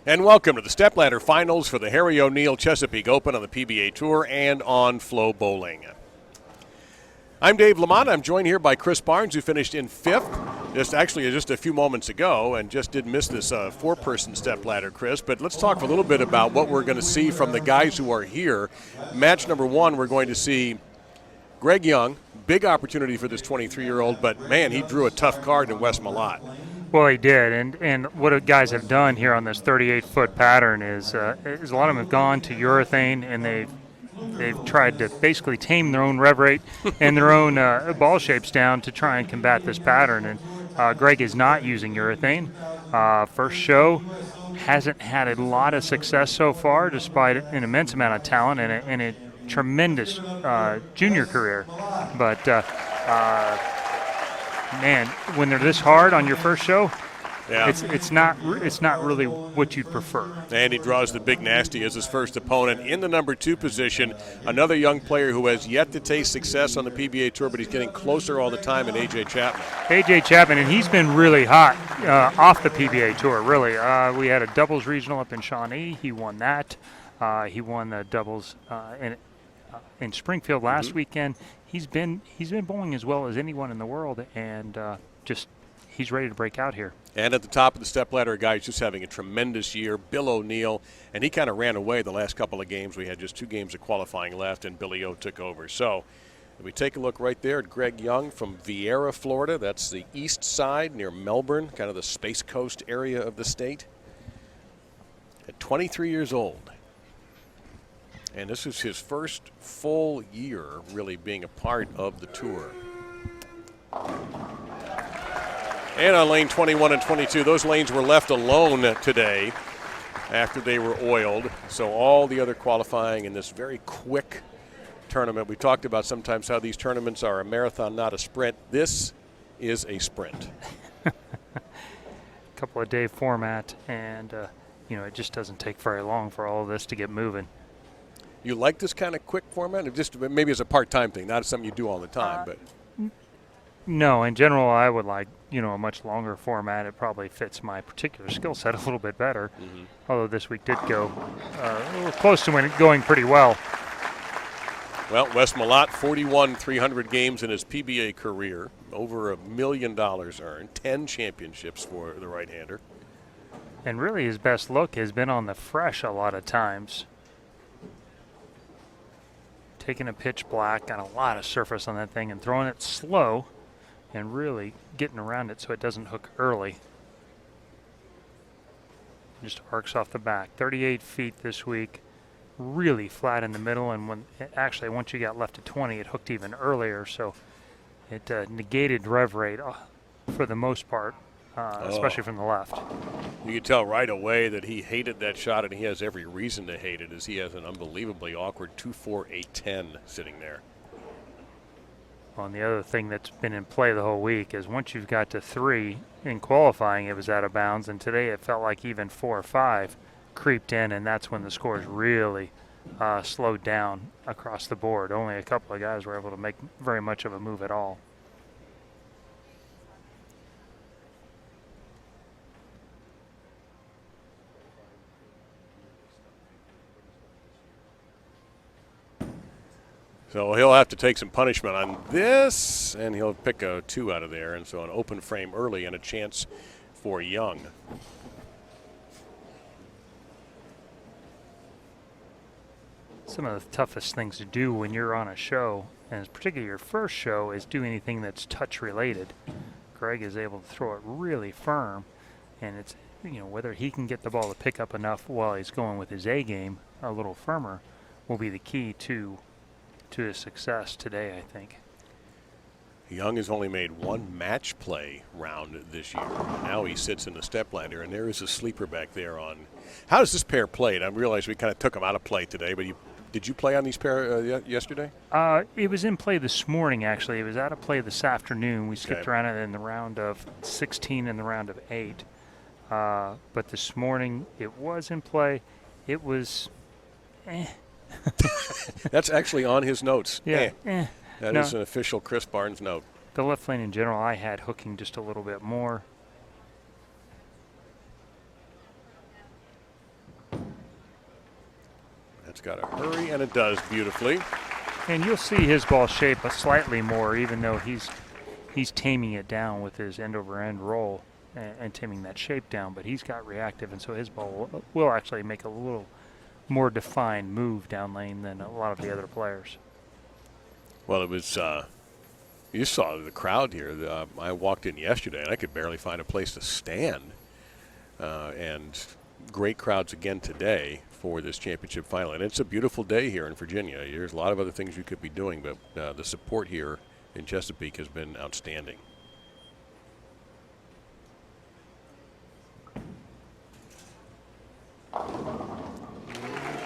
And welcome to the Stepladder Finals for the Harry O'Neill Chesapeake Open on the PBA Tour and on FloBowling. I'm Dave Lamont. I'm joined here by Chris Barnes, who finished in fifth just a few moments ago and just did miss this four-person stepladder, Chris. But let's talk a little bit about what we're going to see from the guys who are here. Match number one, we're going to see Greg Young. Big opportunity for this 23-year-old, but, man, he drew a tough card in Wes Malott. Well, he did, and what guys have done here on this 38-foot pattern is a lot of them have gone to urethane, and they've tried to basically tame their own rev rate and their own ball shapes down to try and combat this pattern. And Greg is not using urethane. First show, hasn't had a lot of success so far, despite an immense amount of talent and a tremendous junior career. But man, when they're this hard on your first show, yeah, it's not really what you'd prefer. And he draws the big nasty as his first opponent in the number two position. Another young player who has yet to taste success on the PBA Tour, but he's getting closer all the time, and A.J. Chapman. A.J. Chapman, and he's been really hot off the PBA Tour, really. We had a doubles regional up in Shawnee. He won that. He won the doubles in Springfield last weekend. He's been bowling as well as anyone in the world, and he's ready to break out here. And at the top of the stepladder, a guy who's just having a tremendous year, Bill O'Neill, and he kind of ran away the last couple of games. We had just 2 games of qualifying left, and Billy O took over. So if we take a look right there at Greg Young from Viera, Florida. That's the east side near Melbourne, kind of the Space Coast area of the state. At 23 years old. And this is his first full year really being a part of the tour. And on lane 21 and 22, those lanes were left alone today after they were oiled. So all the other qualifying in this very quick tournament. We talked about sometimes how these tournaments are a marathon, not a sprint. This is a sprint. Couple of day format, and it just doesn't take very long for all of this to get moving. You like this kind of quick format? Just maybe as a part-time thing, not something you do all the time, but. No, in general, I would like, a much longer format. It probably fits my particular skill set a little bit better. Although this week did go close to going pretty well. Well, Wes Malott, 41 300 games in his PBA career, over $1 million earned, 10 championships for the right-hander. And really his best look has been on the fresh a lot of times. Taking a pitch black, got a lot of surface on that thing, and throwing it slow and really getting around it so it doesn't hook early. Just arcs off the back. 38 feet this week, really flat in the middle, and once you got left to 20, it hooked even earlier, so it negated rev rate for the most part, especially from the left. You can tell right away that he hated that shot, and he has every reason to hate it, as he has an unbelievably awkward 2-4-8-10 sitting there. Well, and the other thing that's been in play the whole week is once you've got to 3 in qualifying, it was out of bounds, and today it felt like even 4 or 5 creeped in, and that's when the scores really slowed down across the board. Only a couple of guys were able to make very much of a move at all. So he'll have to take some punishment on this, and he'll pick a 2 out of there. And so an open frame early and a chance for Young. Some of the toughest things to do when you're on a show, and particularly your first show, is do anything that's touch related. Greg is able to throw it really firm, and it's, whether he can get the ball to pick up enough while he's going with his A game a little firmer will be the key to his success today, I think. Young has only made 1 match play round this year. Now he sits in the stepladder, and there is a sleeper back there on. How does this pair play? I realize we kind of took them out of play today, but did you play on these pair yesterday? It was in play this morning, actually. It was out of play this afternoon. We skipped around it in the round of 16 and the round of 8. But this morning it was in play. It was That's actually on his notes. Yeah. That is an official Chris Barnes note. The left lane in general, I had hooking just a little bit more. It's got to hurry, and it does beautifully. And you'll see his ball shape slightly more, even though he's taming it down with his end-over-end roll and taming that shape down. But he's got reactive, and so his ball will actually make a little more defined move down lane than a lot of the other players. Well, it was, you saw the crowd here. I walked in yesterday, and I could barely find a place to stand. And great crowds again today for this championship final. And it's a beautiful day here in Virginia. There's a lot of other things you could be doing, but the support here in Chesapeake has been outstanding.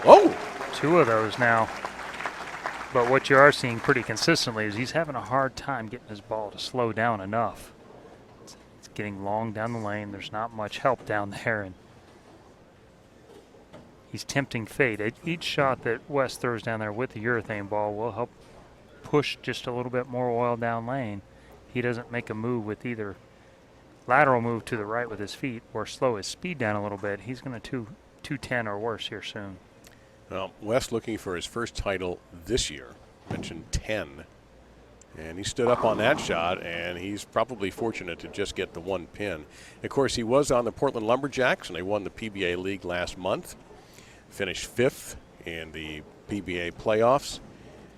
Oh! 2 of those now. But what you are seeing pretty consistently is he's having a hard time getting his ball to slow down enough. It's getting long down the lane. There's not much help down there, and he's tempting fate. Each shot that West throws down there with the urethane ball will help push just a little bit more oil down lane. He doesn't make a move with either lateral move to the right with his feet or slow his speed down a little bit. He's going to 210 or worse here soon. Well, West looking for his first title this year. Mentioned 10. And he stood up on that shot, and he's probably fortunate to just get the 1 pin. Of course, he was on the Portland Lumberjacks, and they won the PBA League last month. Finished 5th in the PBA playoffs.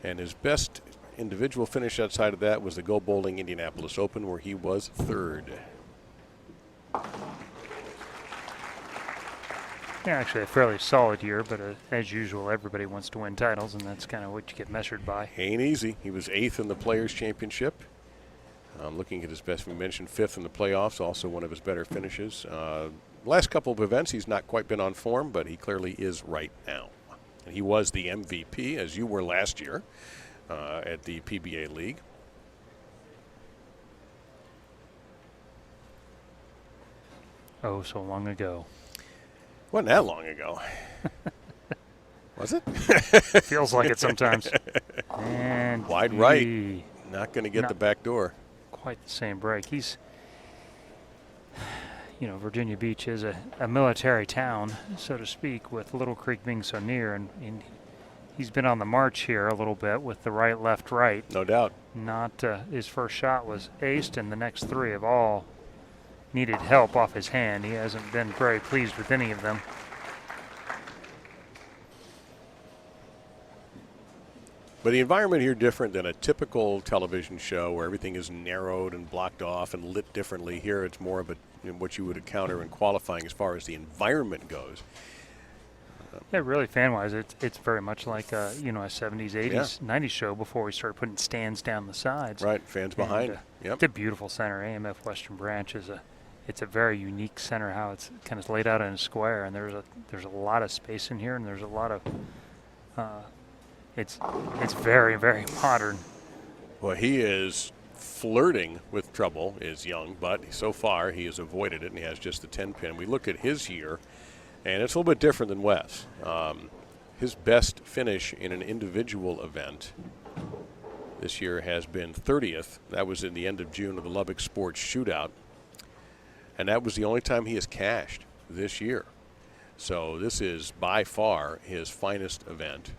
And his best individual finish outside of that was the Go Bowling Indianapolis Open, where he was 3rd. Yeah, actually a fairly solid year, but as usual, everybody wants to win titles, and that's kind of what you get measured by. Ain't easy. He was 8th in the Players' Championship. Looking at his best, we mentioned 5th in the playoffs, also one of his better finishes. Last couple of events, he's not quite been on form, but he clearly is right now. And he was the MVP, as you were last year, at the PBA League. Oh, so long ago. Wasn't that long ago. Was it? Feels like it sometimes. And wide right. Not going to get the back door. Quite the same break. He's, Virginia Beach is a military town, so to speak, with Little Creek being so near. And he's been on the march here a little bit with the right, left, right. No doubt. Not his first shot was aced, and the next 3 have all needed help off his hand. He hasn't been very pleased with any of them. But the environment here different than a typical television show where everything is narrowed and blocked off and lit differently. Here it's more of what you would encounter in qualifying as far as the environment goes. Yeah, really fan-wise, it's very much like a 70s, 80s, 90s show before we started putting stands down the sides. Right, fans behind. Yep. It's a beautiful center. AMF Western Branch it's a very unique center, how it's kind of laid out in a square, and there's a lot of space in here, and there's a lot of it's very, very modern. Well, he is flirting with trouble, is young, but so far he has avoided it, and he has just the 10 pin. We look at his year, and it's a little bit different than Wes. His best finish in an individual event this year has been 30th. That was in the end of June of the Lubbock Sports Shootout. And that was the only time he has cashed this year. So this is by far his finest event.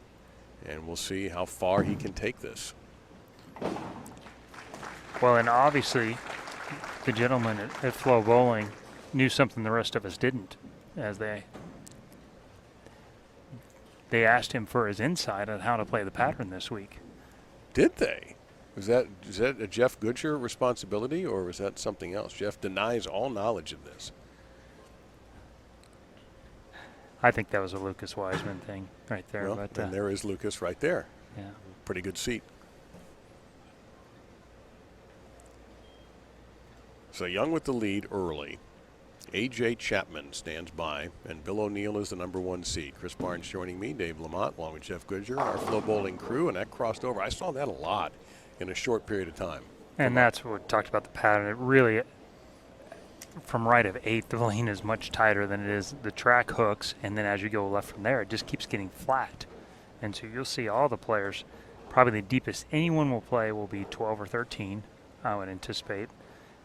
And we'll see how far he can take this. Well, and obviously the gentleman at FloBowling knew something the rest of us didn't, as they asked him for his insight on how to play the pattern this week. Did they? Is that a Jeff Goodshire responsibility, or was that something else? Jeff denies all knowledge of this. I think that was a Lucas Wiseman thing right there. Well, but and there is Lucas right there. Yeah. Pretty good seat. So Young with the lead early. A.J. Chapman stands by, and Bill O'Neill is the number 1 seed. Chris Barnes joining me, Dave Lamont, along with Jeff Goodshire, our FloBowling crew, and that crossed over. I saw that a lot in a short period of time. And that's what we talked about the pattern. It really, from right of 8, the lane is much tighter than it is the track hooks, and then as you go left from there, it just keeps getting flat. And so you'll see all the players, probably the deepest anyone will play will be 12 or 13, I would anticipate.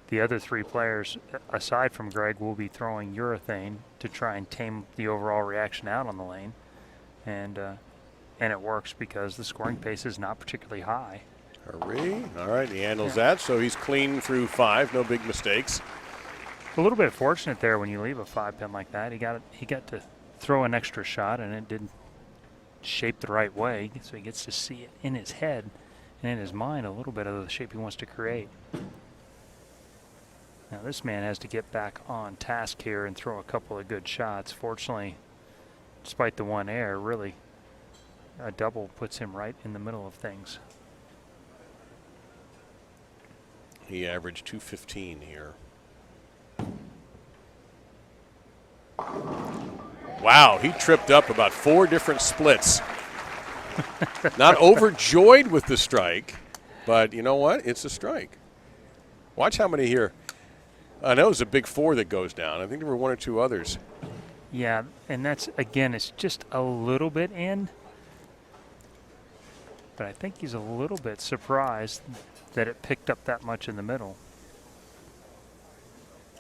The other 3 players, aside from Greg, will be throwing urethane to try and tame the overall reaction out on the lane. And and it works because the scoring pace is not particularly high. Hurry. All right, he handles that, so he's clean through 5, no big mistakes. A little bit fortunate there when you leave a 5-pin like that. He got to throw an extra shot, and it didn't shape the right way, so he gets to see it in his head and in his mind a little bit of the shape he wants to create. Now this man has to get back on task here and throw a couple of good shots. Fortunately, despite the one error, really a double puts him right in the middle of things. He averaged 215 here. Wow, he tripped up about 4 different splits. Not overjoyed with the strike, but you know what? It's a strike. Watch how many here. I know it's a big 4 that goes down. I think there were 1 or 2 others. Yeah, and that's, again, it's just a little bit in. But I think he's a little bit surprised that it picked up that much in the middle.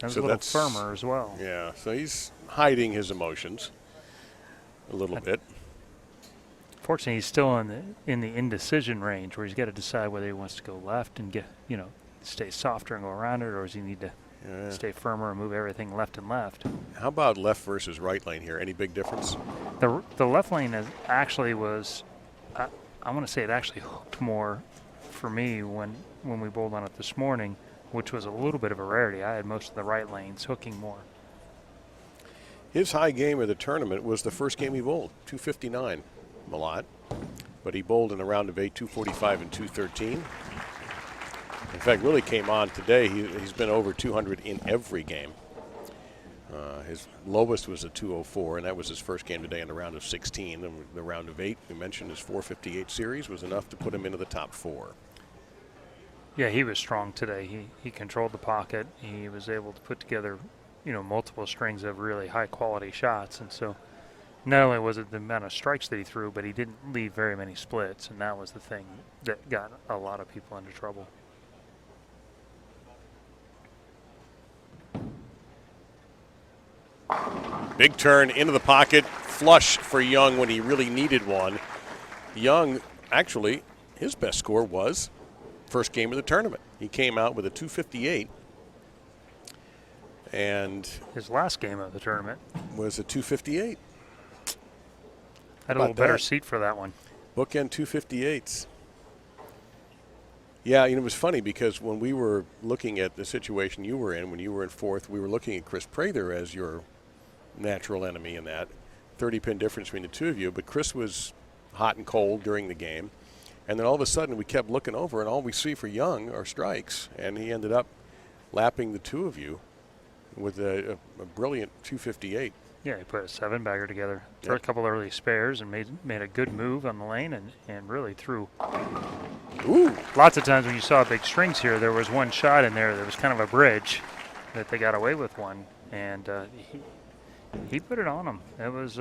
That was a little firmer as well. Yeah, so he's hiding his emotions a little bit. Fortunately, he's still in the indecision range where he's got to decide whether he wants to go left and stay softer and go around it, or does he need to stay firmer and move everything left and left. How about left versus right lane here? Any big difference? The left lane actually was, I want to say it actually hooked more for me when we bowled on it this morning, which was a little bit of a rarity. I had most of the right lanes hooking more. His high game of the tournament was the first game he bowled, 259, Malott. But he bowled in a round of 8, 245 and 213. In fact, really came on today. He's been over 200 in every game. His lowest was a 204, and that was his first game today in the round of 16. And the round of 8, we mentioned his 458 series, was enough to put him into the top 4. Yeah, he was strong today. He controlled the pocket. He was able to put together, multiple strings of really high-quality shots. And so not only was it the amount of strikes that he threw, but he didn't leave very many splits, and that was the thing that got a lot of people into trouble. Big turn into the pocket, flush for Young when he really needed one. Young, actually, his best score was first game of the tournament. He came out with a 258. And his last game of the tournament was a 258. Had a little better seat for that one. Bookend 258s. Yeah, it was funny because when we were looking at the situation you were in, when you were in 4th, we were looking at Chris Prather as your natural enemy in that 30-pin difference between the two of you. But Chris was hot and cold during the game. And then all of a sudden we kept looking over, and all we see for Young are strikes. And he ended up lapping the two of you with a brilliant 258. Yeah, he put a 7-bagger together. Threw a couple early spares and made a good move on the lane and really threw. Ooh. Lots of times when you saw big strings here, there was one shot in there that was kind of a bridge that they got away with one. And he put it on him. It was...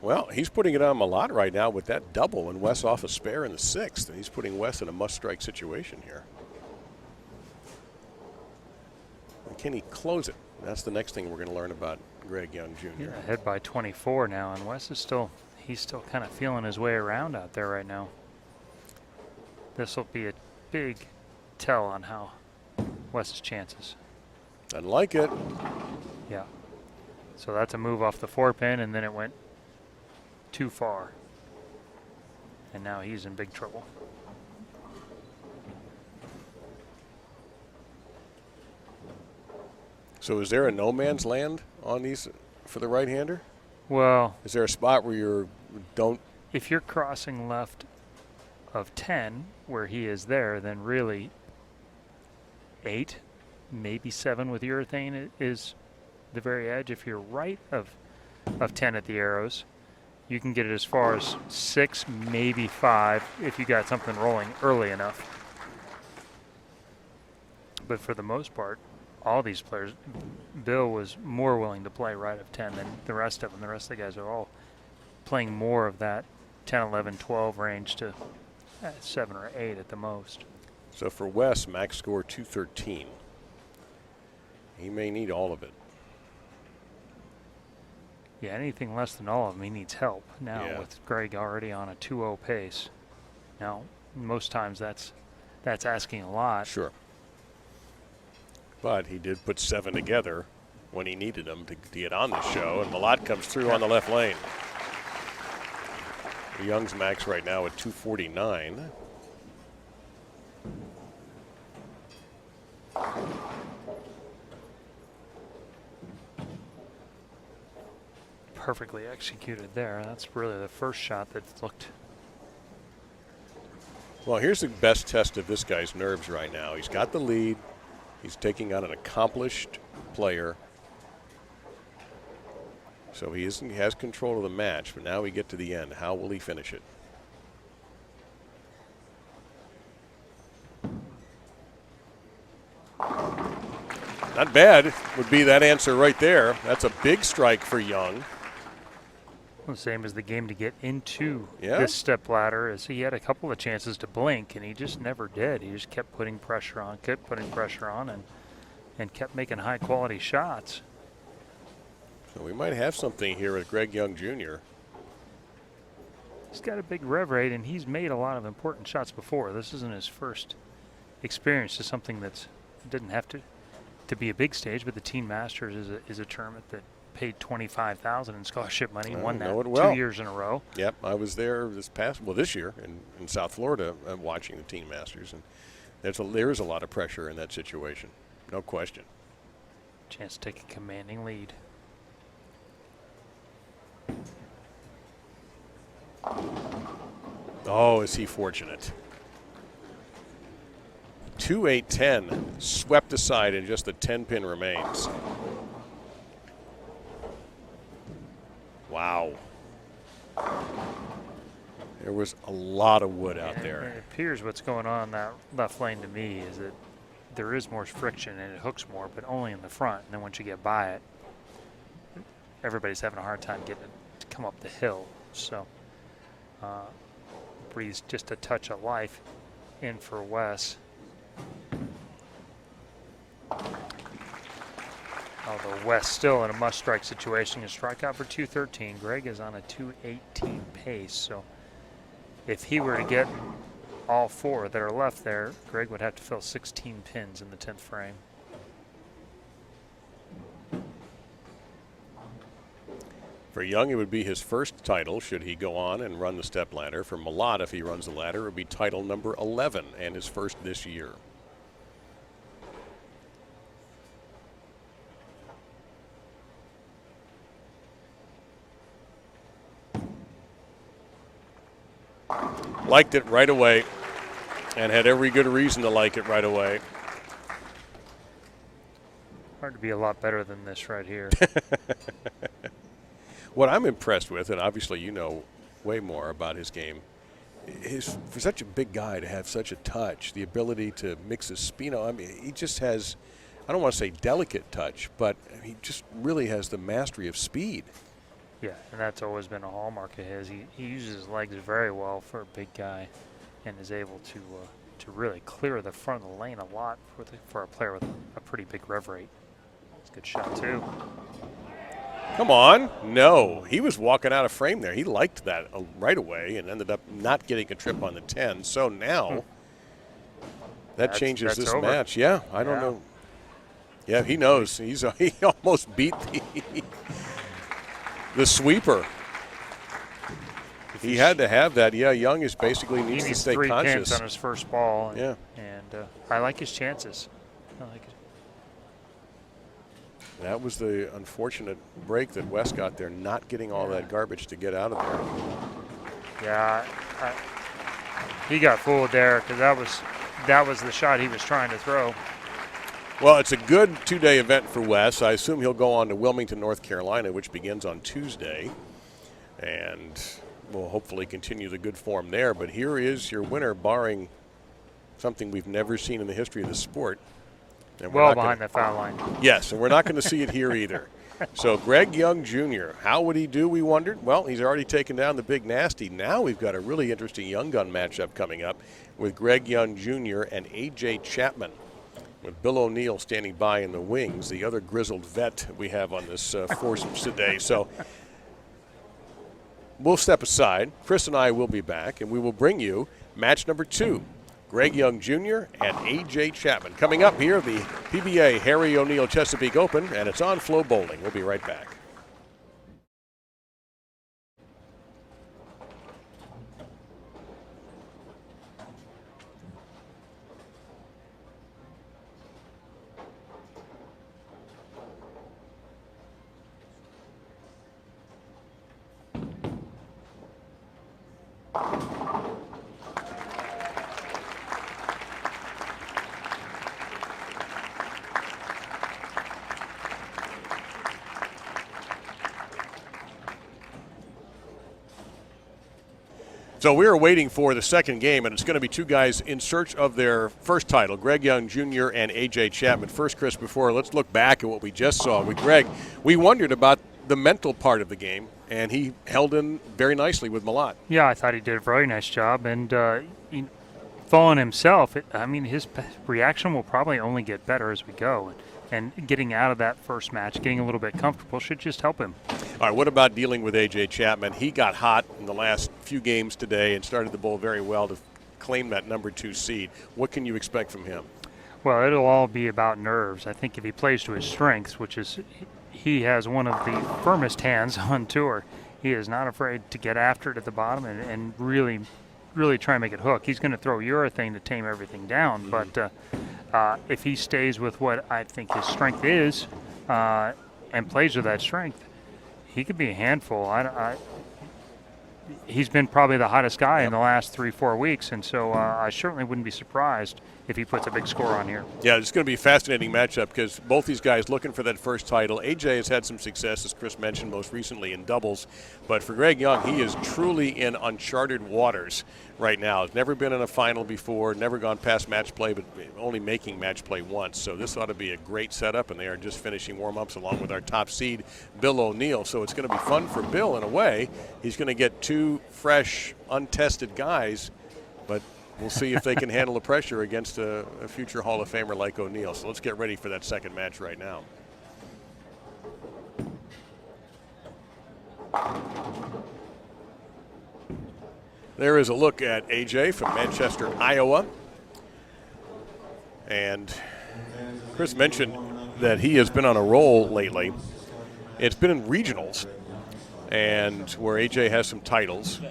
Well, he's putting it on Malott right now with that double, and Wes off a spare in the 6th. And he's putting Wes in a must-strike situation here. And can he close it? That's the next thing we're going to learn about Greg Young Jr. Yeah, ahead by 24 now, and Wes is still kind of feeling his way around out there right now. This will be a big tell on how Wes's chances. Doesn't like it. Yeah. So that's a move off the 4-pin, and then it went too far. And now he's in big trouble. So is there a no man's land on these for the right-hander? Well, is there a spot where you don't? If you're crossing left of 10, where he is there, then really 8, maybe 7 with urethane is the very edge. If you're right of 10 at the arrows, you can get it as far as 6, maybe 5 if you got something rolling early enough. But for the most part, all these players, Bill was more willing to play right of 10 than the rest of them. The rest of the guys are all playing more of that 10, 11, 12 range to 7 or 8 at the most. So for Wes, max score 213. He may need all of it. Yeah, anything less than all of them, he needs help now with Greg already on a 2-0 pace. Now, most times that's asking a lot. Sure. But he did put 7 together when he needed them to get on the show, and Malott comes through on the left lane. Young's max right now at 249. Perfectly executed there. That's really the first shot that looked. Well, here's the best test of this guy's nerves right now. He's got the lead. He's taking on an accomplished player. So he has control of the match, but now we get to the end. How will he finish it? Not bad would be that answer right there. That's a big strike for Young. The same as the game to get into this step ladder, as he had a couple of chances to blink, and he just never did. He just kept putting pressure on, and kept making high-quality shots. So we might have something here with Greg Young Jr. He's got a big rev rate, and he's made a lot of important shots before. This isn't his first experience to something that didn't have to be a big stage, but the Teen Masters is a tournament that paid $25,000 in scholarship money. Won that 2 years in a row. Yep, I was there this year in South Florida watching the Teen Masters, and there is a lot of pressure in that situation, no question. Chance to take a commanding lead. Oh, is he fortunate. 2-8-10 swept aside, and just the 10-pin remains. Wow. There was a lot of wood out there. It appears what's going on in that left lane to me is that there is more friction and it hooks more, but only in the front. And then once you get by it, everybody's having a hard time getting it to come up the hill. So breathes just a touch of life in for Wes. Although Wes still in a must-strike situation, a strikeout for 213. Greg is on a 218 pace, so if he were to get all 4 that are left there, Greg would have to fill 16 pins in the 10th frame. For Young, it would be his first title should he go on and run the step ladder. For Malott, if he runs the ladder, it would be title number 11 and his first this year. Liked it right away and had every good reason to like it right away. Hard to be a lot better than this right here. What I'm impressed with, and obviously you know way more about his game, is for such a big guy to have such a touch, the ability to mix his speed. I mean, he just has, I don't want to say delicate touch, but he just really has the mastery of speed. Yeah, and that's always been a hallmark of his. He uses his legs very well for a big guy, and is able to really clear the front of the lane a lot for a player with a pretty big rev rate. It's a good shot too. Come on, no, he was walking out of frame there. He liked that right away and ended up not getting a trip on the 10. So now that changes this match. Yeah, I don't know. Yeah, he knows. He almost beat the sweeper. He had to have that. Yeah, Young is basically needs to stay conscious. 3 pins on his first ball. And, yeah, and I like his chances. I like it. That was the unfortunate break that Wes got there, not getting all that garbage to get out of there. Yeah, he got fooled there because that was the shot he was trying to throw. Well, it's a good 2-day event for Wes. I assume he'll go on to Wilmington, North Carolina, which begins on Tuesday, and will hopefully continue the good form there. But here is your winner, barring something we've never seen in the history of the sport. And well behind the foul line. Yes, and we're not going to see it here either. So Greg Young Jr., how would he do, we wondered? Well, he's already taken down the big nasty. Now we've got a really interesting young gun matchup coming up with Greg Young Jr. and A.J. Chapman, with Bill O'Neill standing by in the wings, the other grizzled vet we have on this foursome today. So we'll step aside. Chris and I will be back, and we will bring you match number 2. Greg Young Jr. and A.J. Chapman. Coming up here, the PBA Harry O'Neill Chesapeake Open, and it's on FloBowling. We'll be right back. So we are waiting for the second game, and it's going to be two guys in search of their first title, Greg Young Jr. and A.J. Chapman. First, Chris, let's look back at what we just saw with Greg. We wondered about the mental part of the game, and he held in very nicely with Malott. Yeah, I thought he did a very nice job, and falling himself, his reaction will probably only get better as we go. And getting out of that first match, getting a little bit comfortable, should just help him. All right, what about dealing with A.J. Chapman? He got hot in the last few games today and started the bowl very well to claim that number 2 seed. What can you expect from him? Well, it'll all be about nerves. I think if he plays to his strengths, which is he has one of the firmest hands on tour, he is not afraid to get after it at the bottom and really try and make it hook. He's going to throw urethane to tame everything down, but if he stays with what I think his strength is and plays with that strength, he could be a handful. He's been probably the hottest guy in the last 3-4 weeks, and so I certainly wouldn't be surprised if he puts a big score on here. Yeah, it's going to be a fascinating matchup because both these guys looking for that first title. AJ has had some success, as Chris mentioned, most recently in doubles. But for Greg Young, he is truly in uncharted waters right now. He's never been in a final before, never gone past match play, but only making match play once. So this ought to be a great setup, and they are just finishing warm-ups along with our top seed, Bill O'Neill. So it's going to be fun for Bill in a way. He's going to get two fresh, untested guys, but we'll see if they can handle the pressure against a future Hall of Famer like O'Neill. So let's get ready for that second match right now. There is a look at AJ from Manchester, Iowa. And Chris mentioned that he has been on a roll lately. It's been in regionals, and where AJ has some titles.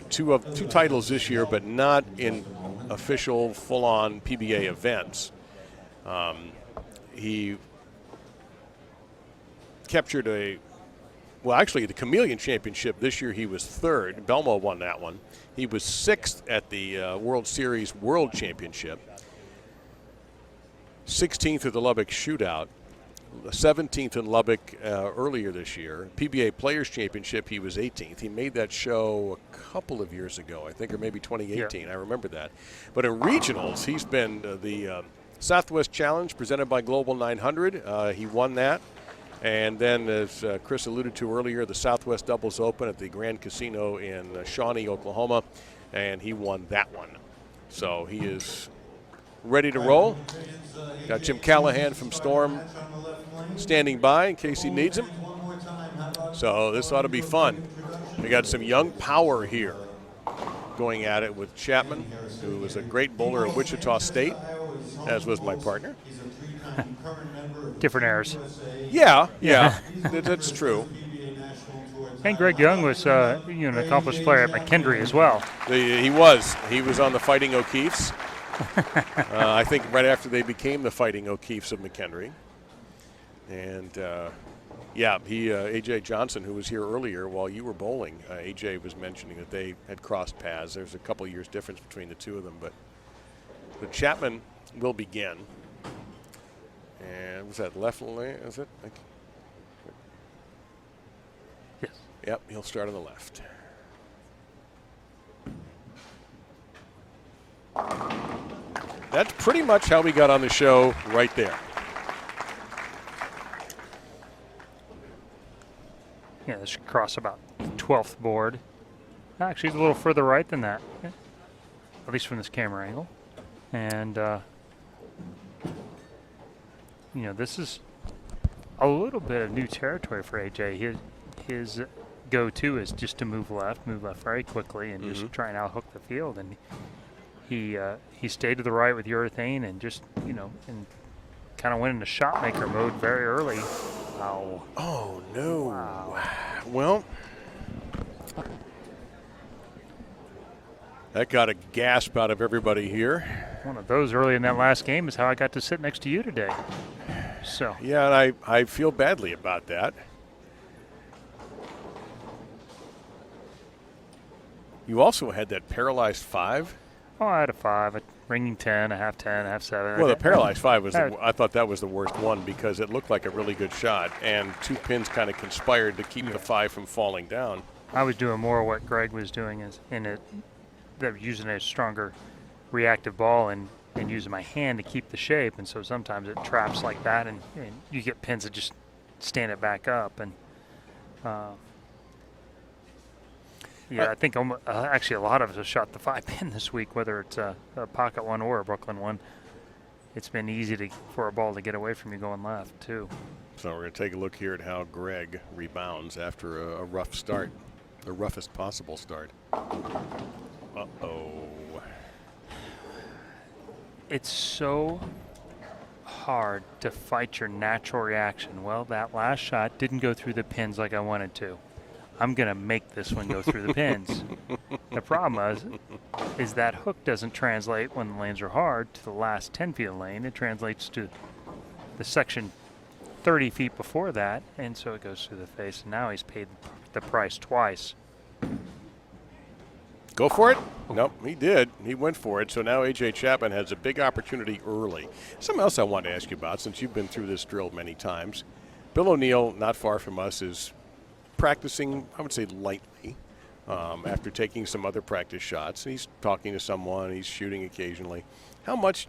Two titles this year, but not in official, full-on PBA events. He captured actually the Chameleon Championship this year he was third. Belmo won that one. He was sixth at the World Series World Championship. 16th at the Lubbock Shootout. 17th in Lubbock earlier this year. PBA Players Championship, he was 18th. He made that show a couple of years ago, I think, or maybe 2018. Yeah. I remember that. But in regionals, he's been the Southwest Challenge presented by Global 900. He won that. And then, as Chris alluded to earlier, the Southwest Doubles Open at the Grand Casino in Shawnee, Oklahoma, and he won that one. So he is ready to roll. Got Jim Callahan from Storm standing by in case he needs him. So this ought to be fun. We got some young power here going at it with Chapman, who was a great bowler at Wichita State, as was my partner. Different eras. Yeah, that's true. And Greg Young was an accomplished player at McKendree as well. He was on the Fighting O'Keefes. I think right after they became the Fighting O'Keefes of McKendree. And, A.J. Johnson, who was here earlier while you were bowling, A.J. was mentioning that they had crossed paths. There's a couple years difference between the two of them. But the Chapman will begin. And was that left lane? Is it? Yes. Yep, he'll start on the left. That's pretty much how we got on the show right there. Yeah, this should cross about 12th board. Actually, it's a little further right than that, at least from this camera angle. And, this is a little bit of new territory for AJ. His go-to is just to move left very quickly, and just try and out-hook the field. And he stayed to the right with urethane and just, and kind of went into shot maker mode very early. Wow. Oh, no. Wow. Well, that got a gasp out of everybody here. One of those early in that last game is how I got to sit next to you today. So. Yeah, and I feel badly about that. You also had that paralyzed 5. Oh, I had a 5, a ringing 10, a half 10, a half 7. Well, the paralyzed 5 was, I thought that was the worst one because it looked like a really good shot, and 2 pins kind of conspired to keep the 5 from falling down. I was doing more what Greg was doing using a stronger reactive ball and using my hand to keep the shape, and so sometimes it traps like that, and you get pins that just stand it back up. And I think actually a lot of us have shot the 5 pin this week, whether it's a pocket one or a Brooklyn one. It's been easy for a ball to get away from you going left too. So we're going to take a look here at how Greg rebounds after a rough start, the roughest possible start. Uh-oh. It's so hard to fight your natural reaction. Well, that last shot didn't go through the pins like I wanted to. I'm going to make this one go through the pins. The problem is that hook doesn't translate when the lanes are hard to the last 10 feet of lane. It translates to the section 30 feet before that, and so it goes through the face. And now he's paid the price twice. Go for it? Nope, he did. He went for it. So now A.J. Chapman has a big opportunity early. Something else I wanted to ask you about, since you've been through this drill many times. Bill O'Neill, not far from us, is practicing, I would say, lightly after taking some other practice shots. He's talking to someone. He's shooting occasionally. How much,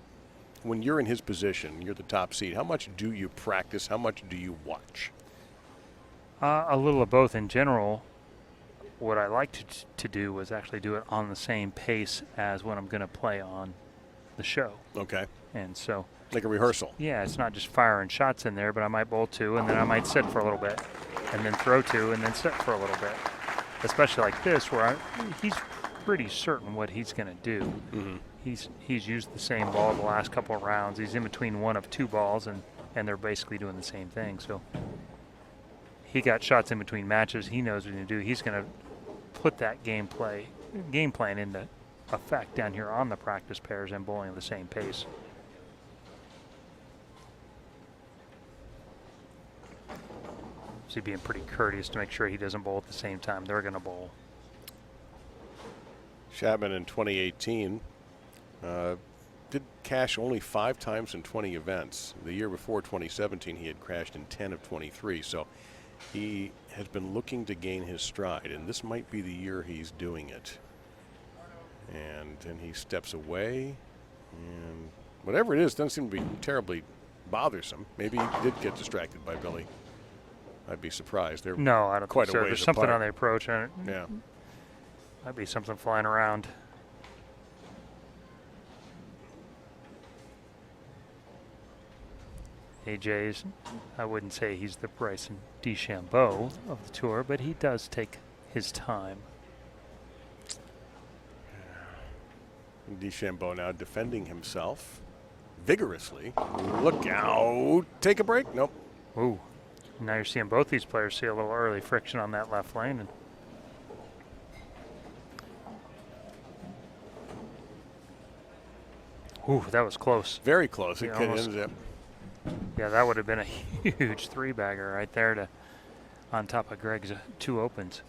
when you're in his position, you're the top seed, how much do you practice? How much do you watch? A little of both in general. What I like to do was actually do it on the same pace as when I'm going to play on the show. Okay. And so. Like a rehearsal. Yeah, it's not just firing shots in there, but I might bowl 2, and then I might sit for a little bit, and then throw 2, and then sit for a little bit. Especially like this, where he's pretty certain what he's going to do. Mm-hmm. He's used the same ball the last couple of rounds. He's in between one of 2 balls, and they're basically doing the same thing. So he got shots in between matches. He knows what he's going to do. He's going to put that game plan into effect down here on the practice pairs and bowling at the same pace. So he's being pretty courteous to make sure he doesn't bowl at the same time they're going to bowl. Chapman in 2018 did cash only 5 times in 20 events. The year before, 2017, he had crashed in 10 of 23. So he has been looking to gain his stride, and this might be the year he's doing it. And then he steps away, and whatever it is, doesn't seem to be terribly bothersome. Maybe he did get distracted by Billy. I'd be surprised. No, I don't quite think so. a ways There's something apart. on the approach, and Yeah. might be something flying around. AJ's, I wouldn't say he's the Bryson DeChambeau of the tour, but he does take his time. DeChambeau now defending himself vigorously. Look out. Take a break? Nope. Ooh. Now you're seeing both these players see a little early friction on that left lane. And ooh, that was close. Very close. It Yeah, could almost. end up. Yeah, that would have been a huge 3-bagger right there on top of Greg's 2 opens.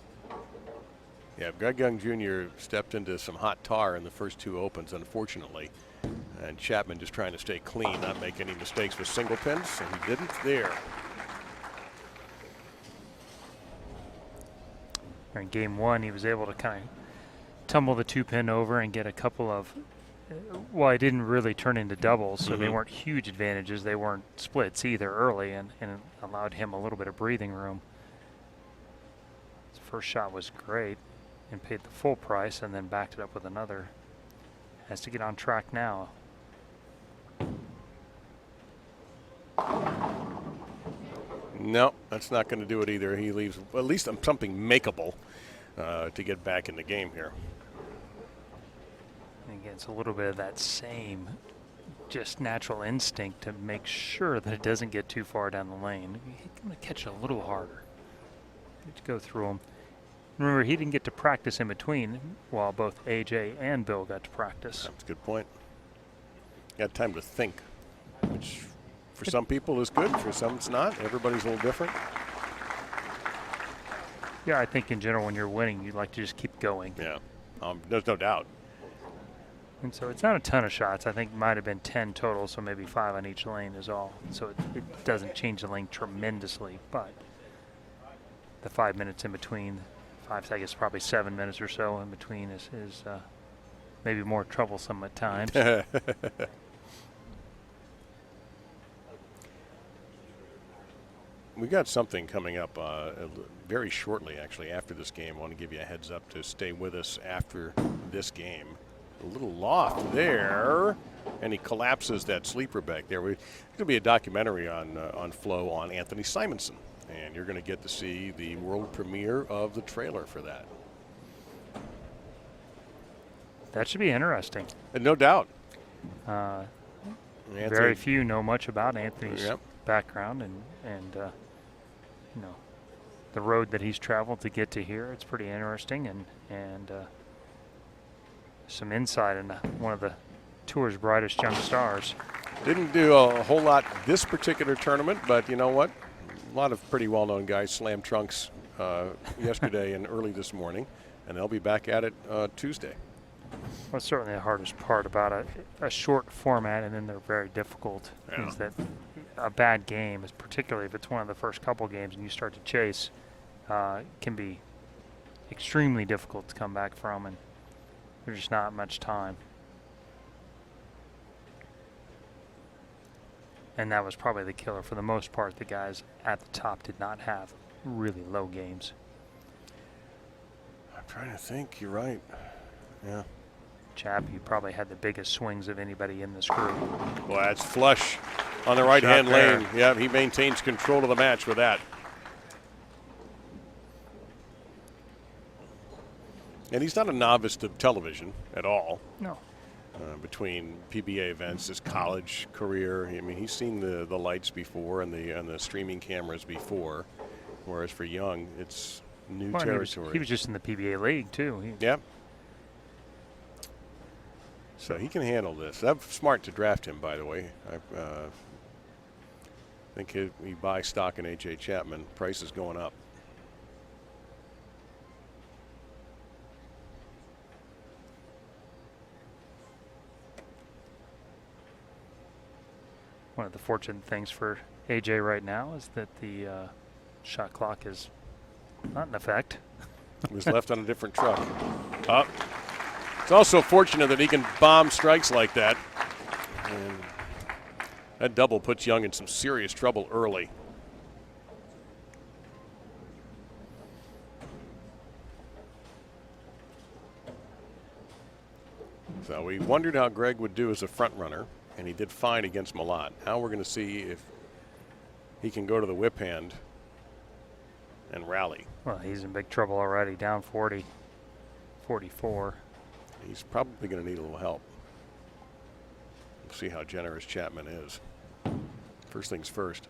Yeah, Greg Young Jr. stepped into some hot tar in the first 2 opens, unfortunately. And Chapman just trying to stay clean, not make any mistakes with single pins, and he didn't there. In game 1, he was able to kind of tumble the 2-pin over and get a couple of, well, it didn't really turn into doubles, so they weren't huge advantages. They weren't splits either early, and it allowed him a little bit of breathing room. His first shot was great and paid the full price, and then backed it up with another. Has to get on track now. No, that's not going to do it either. He leaves at least something makeable to get back in the game here. And again, it's a little bit of that same just natural instinct to make sure that it doesn't get too far down the lane. He's going to catch it a little harder. Need to go through him. Remember, he didn't get to practice in between while both AJ and Bill got to practice. That's a good point. Got time to think, which for some people is good, for some it's not. Everybody's a little different. Yeah, I think in general when you're winning, you'd like to just keep going. Yeah, there's no doubt. And so it's not a ton of shots. I think it might have been 10 total, so maybe 5 on each lane is all. So it doesn't change the lane tremendously, but the 5 minutes in between, I guess probably 7 minutes or so in between is maybe more troublesome at times. We got something coming up very shortly, actually, after this game. I want to give you a heads up to stay with us after this game. A little loft there, and he collapses that sleeper back there. There's going to be a documentary on Flo on Anthony Simonson, and you're going to get to see the world premiere of the trailer for that. That should be interesting. No doubt. Very few know much about Anthony's Yep. background and you know, the road that he's traveled to get to here. It's pretty interesting and some insight into one of the tour's brightest young stars. Didn't do a whole lot this particular tournament, but you know what? A lot of pretty well-known guys slammed trunks yesterday and early this morning, and they'll be back at it Tuesday. Well, certainly the hardest part about a short format, and then they're very difficult, is that a bad game, is particularly if it's one of the first couple games and you start to chase, can be extremely difficult to come back from, and there's just not much time. And that was probably the killer. For the most part, the guys at the top did not have really low games. I'm trying to think. You're right. Yeah. Chap, you probably had the biggest swings of anybody in this group. Well, that's flush on the right-hand lane. Yeah, he maintains control of the match with that. And he's not a novice to television at all. No. Between PBA events, his college career, I mean, he's seen the lights before and the streaming cameras before, whereas for Young, it's new territory. He was just in the PBA league, too. Yep. So he can handle this. That's smart to draft him, by the way. I think we buy stock in AJ Chapman. Price is going up. One of the fortunate things for AJ right now is that the shot clock is not in effect. He was left on a different truck. It's also fortunate that he can bomb strikes like that. And that double puts Young in some serious trouble early. So we wondered how Greg would do as a front runner, and he did fine against Malott. Now we're going to see if he can go to the whip hand and rally. Well, he's in big trouble already, down 40, 44. He's probably going to need a little help. We'll see how generous Chapman is. First things first.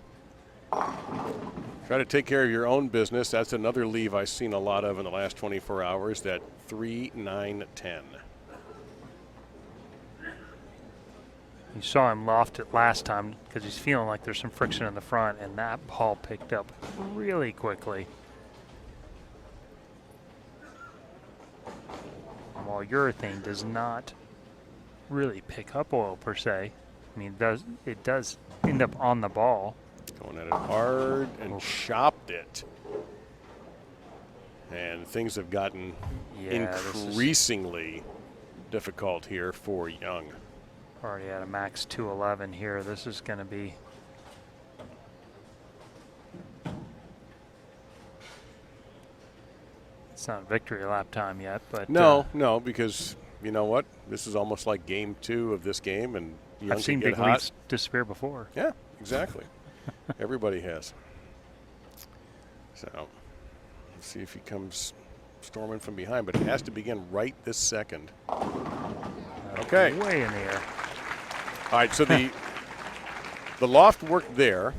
Try to take care of your own business. That's another leave I've seen a lot of in the last 24 hours, that 3-9-10. You saw him loft it last time because he's feeling like there's some friction in the front, and that ball picked up really quickly. While urethane does not really pick up oil per se, I mean, it does end up on the ball. Going at it hard and chopped it. And things have gotten increasingly difficult here for Young. Already at a max 211 here. This is going to be it's not victory lap time yet, but no, because you know what? This is almost like game 2 of this game, and Young I've seen can big get hot. leads disappear before. Yeah, exactly. Everybody has. So let's see if he comes storming from behind, but it has to begin right this second. Okay. Way in the air. All right, so the loft worked there.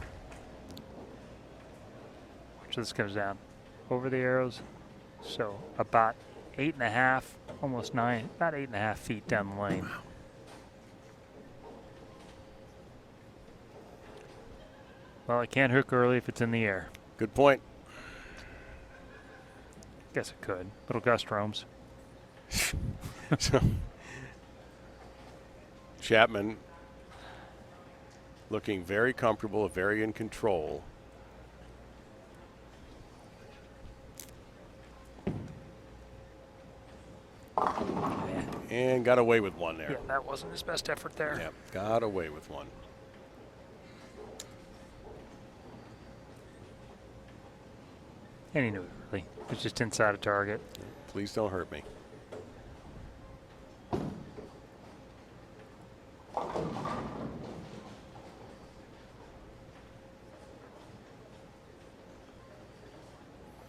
So this comes down over the arrows. So about 8.5, almost 9, about 8.5 feet down the lane. Well, it can't hook early if it's in the air. Good point. Guess it could. Little gust roams. So, Chapman looking very comfortable, very in control. And got away with one there. Yeah, that wasn't his best effort there. Yeah, got away with one. And he knew it, really. It was just inside a target. Please don't hurt me.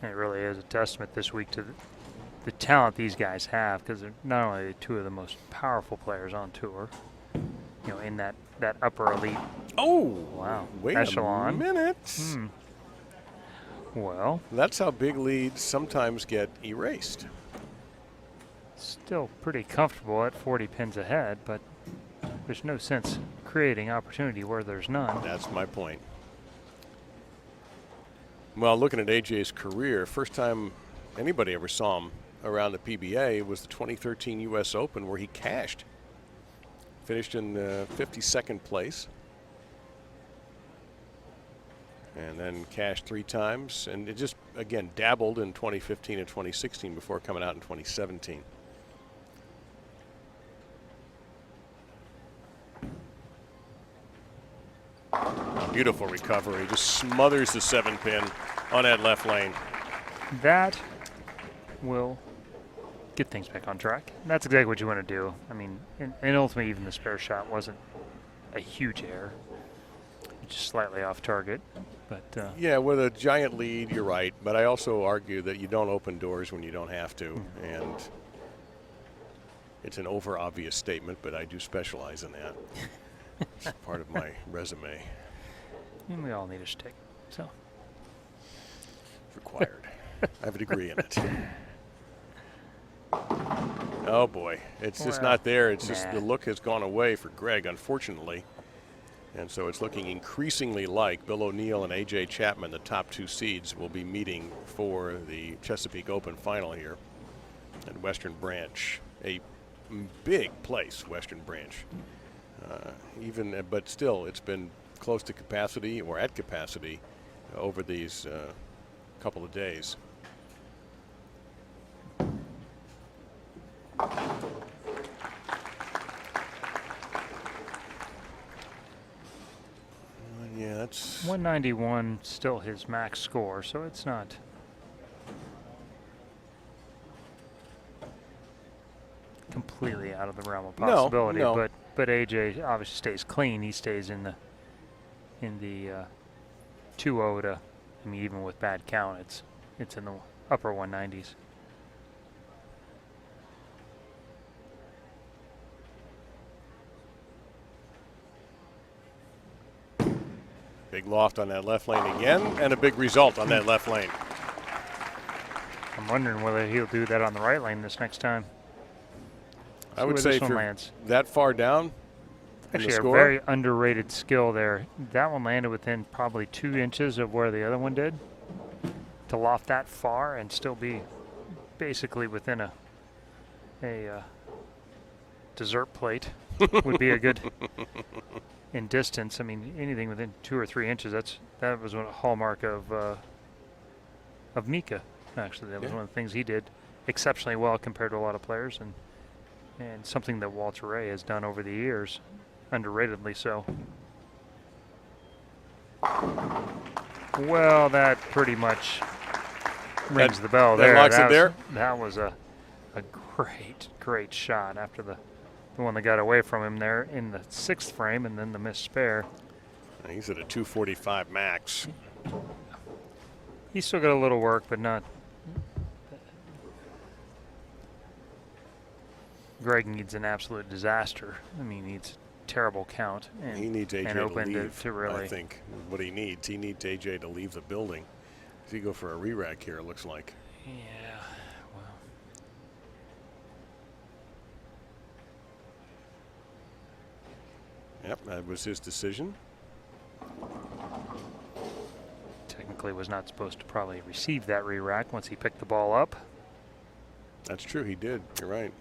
It really is a testament this week to the talent these guys have, because they're not only two of the most powerful players on tour, you know, in that upper elite. Oh, wow! Wait echelon. a minute. Well, that's how big leads sometimes get erased. Still pretty comfortable at 40 pins ahead, but there's no sense creating opportunity where there's none. That's my point. Well, looking at AJ's career, first time anybody ever saw him around the PBA was the 2013 U.S. Open, where he cashed. Finished in 52nd place. And then cashed 3 times. And it just, again, dabbled in 2015 and 2016 before coming out in 2017. Beautiful recovery. Just smothers the 7-pin on that left lane. That will get things back on track. And that's exactly what you want to do. I mean, and ultimately, even the spare shot wasn't a huge error. Just slightly off target. But yeah, with a giant lead, you're right. But I also argue that you don't open doors when you don't have to. And it's an over-obvious statement, but I do specialize in that. It's part of my resume. And we all need a stick, so. Required. I have a degree in it. Oh, boy. It's just not there. It's just the look has gone away for Greg, unfortunately. And so it's looking increasingly like Bill O'Neill and A.J. Chapman, the top 2 seeds, will be meeting for the Chesapeake Open final here at Western Branch. A big place, Western Branch. But still, it's been close to capacity or at capacity over these couple of days. Yeah, that's 191 still his max score, so it's not completely out of the realm of possibility. No. But AJ obviously stays clean. He stays in the 2-0 to, I mean, even with bad count, it's in the upper 190s. big loft on that left lane again, and a big result on that left lane. I'm wondering whether he'll do that on the right lane this next time. I would say if you're that far down, actually a very underrated skill there. That one landed within probably 2 inches of where the other one did. To loft that far and still be basically within a dessert plate would be a good in distance. I mean, anything within 2 or 3 inches. That was a hallmark of Mika. Actually, that was one of the things he did exceptionally well compared to a lot of players, and something that Walter Ray has done over the years, underratedly so. Well, that pretty much rings the bell there. That locks it there. That was a great shot after the one that got away from him there in the 6th frame, and then the missed spare. He's at a 245 max. He's still got a little work, but not. Greg needs an absolute disaster. I mean, he needs a terrible count. And, he needs AJ to leave, to really. I think, what he needs. He needs AJ to leave the building. Does he go for a re-rack here, it looks like? Yeah, well. Yep, that was his decision. Technically was not supposed to probably receive that re-rack once he picked the ball up. That's true, he did. You're right.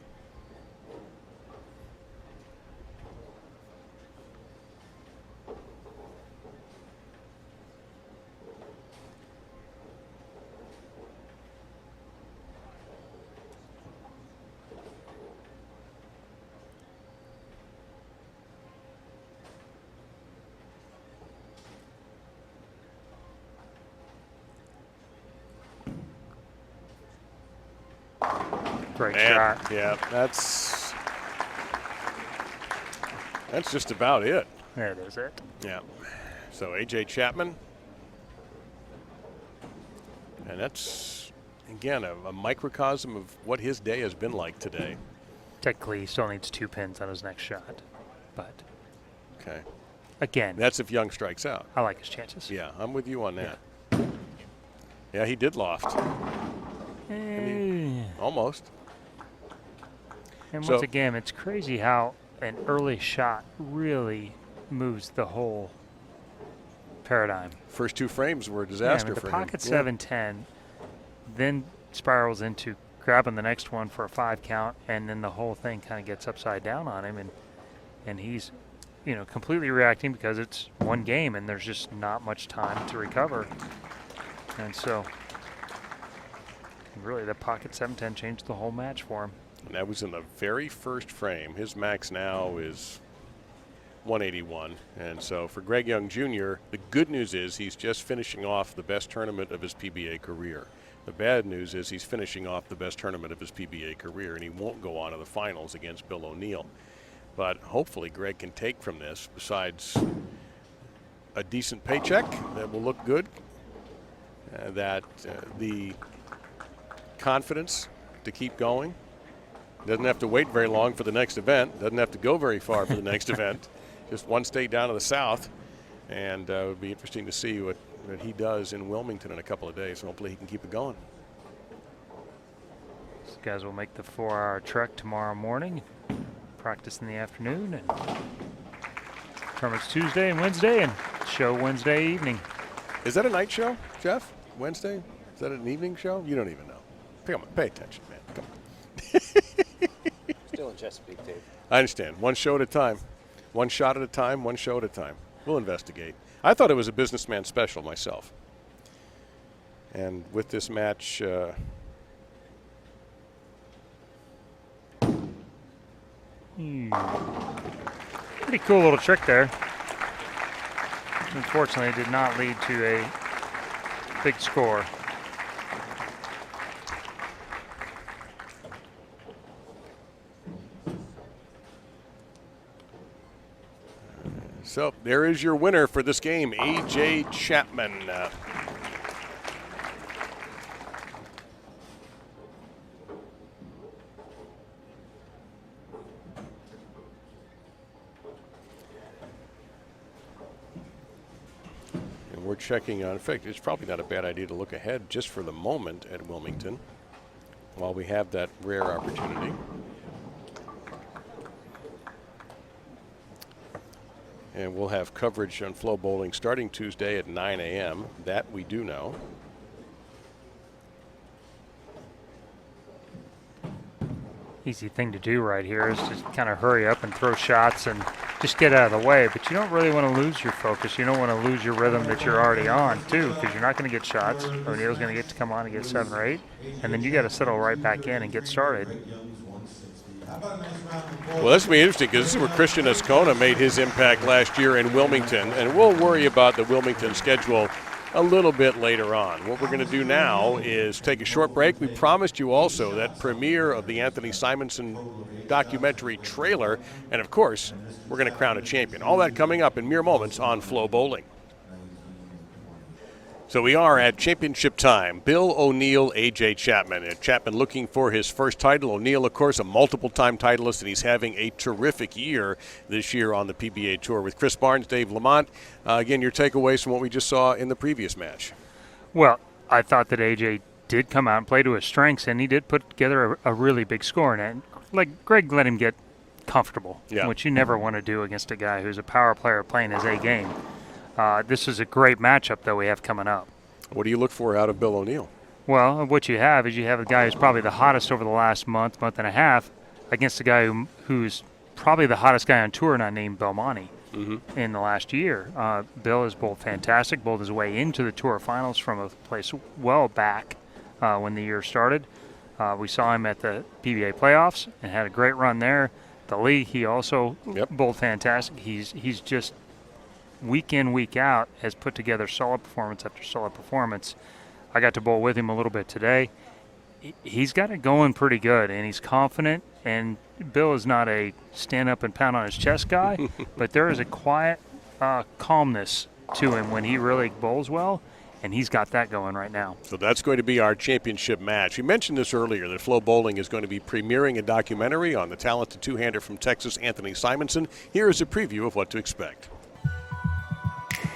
Great shot. Yeah, that's just about it. That is it. Yeah. So AJ Chapman. And that's, again, a microcosm of what his day has been like today. Technically, he still needs 2 pins on his next shot. But, okay. Again. That's if Young strikes out. I like his chances. Yeah, I'm with you on that. Yeah, he did loft. Almost. And once again, it's crazy how an early shot really moves the whole paradigm. First 2 frames were a disaster for him. The pocket 7-10, then spirals into grabbing the next one for a 5 count, and then the whole thing kind of gets upside down on him, and he's, you know, completely reacting because it's one game and there's just not much time to recover. And so, really, the pocket 7-10 changed the whole match for him. And that was in the very first frame. His max now is 181. And so for Greg Young Jr., the good news is he's just finishing off the best tournament of his PBA career. The bad news is he's finishing off the best tournament of his PBA career, and he won't go on to the finals against Bill O'Neill. But hopefully Greg can take from this, besides a decent paycheck that will look good, the confidence to keep going. Doesn't have to wait very long for the next event. Doesn't have to go very far for the next event. Just one state down to the south. And it would be interesting to see what he does in Wilmington in a couple of days. Hopefully he can keep it going. These guys will make the 4-hour trek tomorrow morning. Practice in the afternoon. And tournament's Tuesday and Wednesday, and show Wednesday evening. Is that a night show, Jeff? Wednesday? Is that an evening show? You don't even know. Come on, pay attention, man. Come on. Still in Chesapeake, Dave. I understand. One show at a time. One shot at a time, one show at a time. We'll investigate. I thought it was a businessman special myself. And with this match, pretty cool little trick there. Unfortunately, it did not lead to a big score. So there is your winner for this game, AJ Chapman. And we're checking on, in fact, it's probably not a bad idea to look ahead just for the moment at Wilmington while we have that rare opportunity. And we'll have coverage on FloBowling starting Tuesday at 9 a.m. That we do know. Easy thing to do right here is just kind of hurry up and throw shots and just get out of the way. But you don't really want to lose your focus. You don't want to lose your rhythm that you're already on, too, because you're not going to get shots. O'Neill's going to get to come on and get 7 or 8. And then you got to settle right back in and get started. Well, this will be interesting because this is where Christian Ascona made his impact last year in Wilmington, and we'll worry about the Wilmington schedule a little bit later on. What we're going to do now is take a short break. We promised you also that premiere of the Anthony Simonson documentary trailer, and of course, we're going to crown a champion. All that coming up in mere moments on FloBowling. So we are at championship time. Bill O'Neill, A.J. Chapman. And Chapman looking for his first title. O'Neill, of course, a multiple-time titleist, and he's having a terrific year this year on the PBA Tour. With Chris Barnes, Dave Lamont, again, your takeaways from what we just saw in the previous match. Well, I thought that A.J. did come out and play to his strengths, and he did put together a really big score. And like Greg let him get comfortable, which you never want to do against a guy who's a power player playing his A game. This is a great matchup that we have coming up. What do you look for out of Bill O'Neill? Well, what you have is you have a guy who's probably the hottest over the last month and a half against a guy who's probably the hottest guy on tour, not named Belmonte, in the last year. Bill is bowled fantastic, bowled his way into the Tour Finals from a place well back when the year started. We saw him at the PBA playoffs and had a great run there. The league, he also bowled fantastic. He's just week in, week out, has put together solid performance after solid performance. I got to bowl with him a little bit today. He's got it going pretty good, and he's confident. And Bill is not a stand up and pound on his chest guy, but there is a quiet calmness to him when he really bowls well, and he's got that going right now. So that's going to be our championship match. We mentioned this earlier, that FloBowling is going to be premiering a documentary on the talented two-hander from Texas, Anthony Simonson. Here is a preview of what to expect.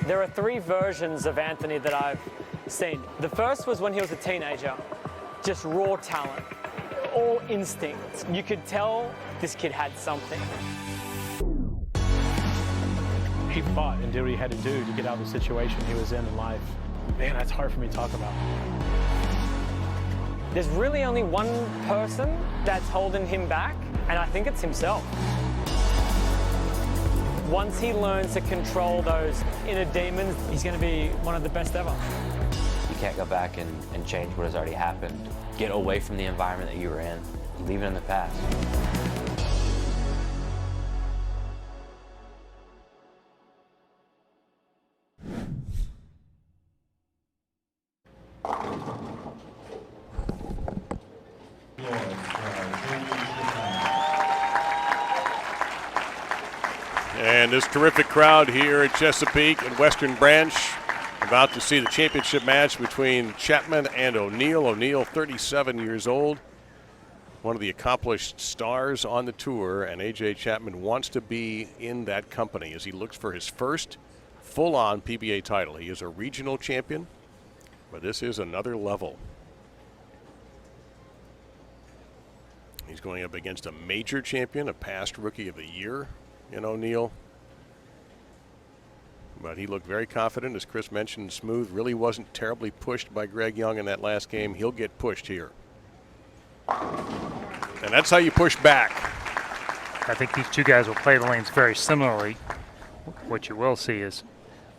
There are 3 versions of Anthony that I've seen. The first was when he was a teenager, just raw talent, all instinct. You could tell this kid had something. He fought and did what he had to do to get out of the situation he was in life. Man, that's hard for me to talk about. There's really only one person that's holding him back, and I think it's himself. Once he learns to control those inner demons, he's going to be one of the best ever. You can't go back and change what has already happened. Get away from the environment that you were in. Leave it in the past. And this terrific crowd here at Chesapeake and Western Branch, about to see the championship match between Chapman and O'Neill. O'Neill, 37 years old, one of the accomplished stars on the tour, and A.J. Chapman wants to be in that company as he looks for his first full-on PBA title. He is a regional champion, but this is another level. He's going up against a major champion, a past Rookie of the Year in O'Neill. But he looked very confident, as Chris mentioned. Smooth, really wasn't terribly pushed by Greg Young in that last game. He'll get pushed here. And that's how you push back. I think these two guys will play the lanes very similarly. What you will see is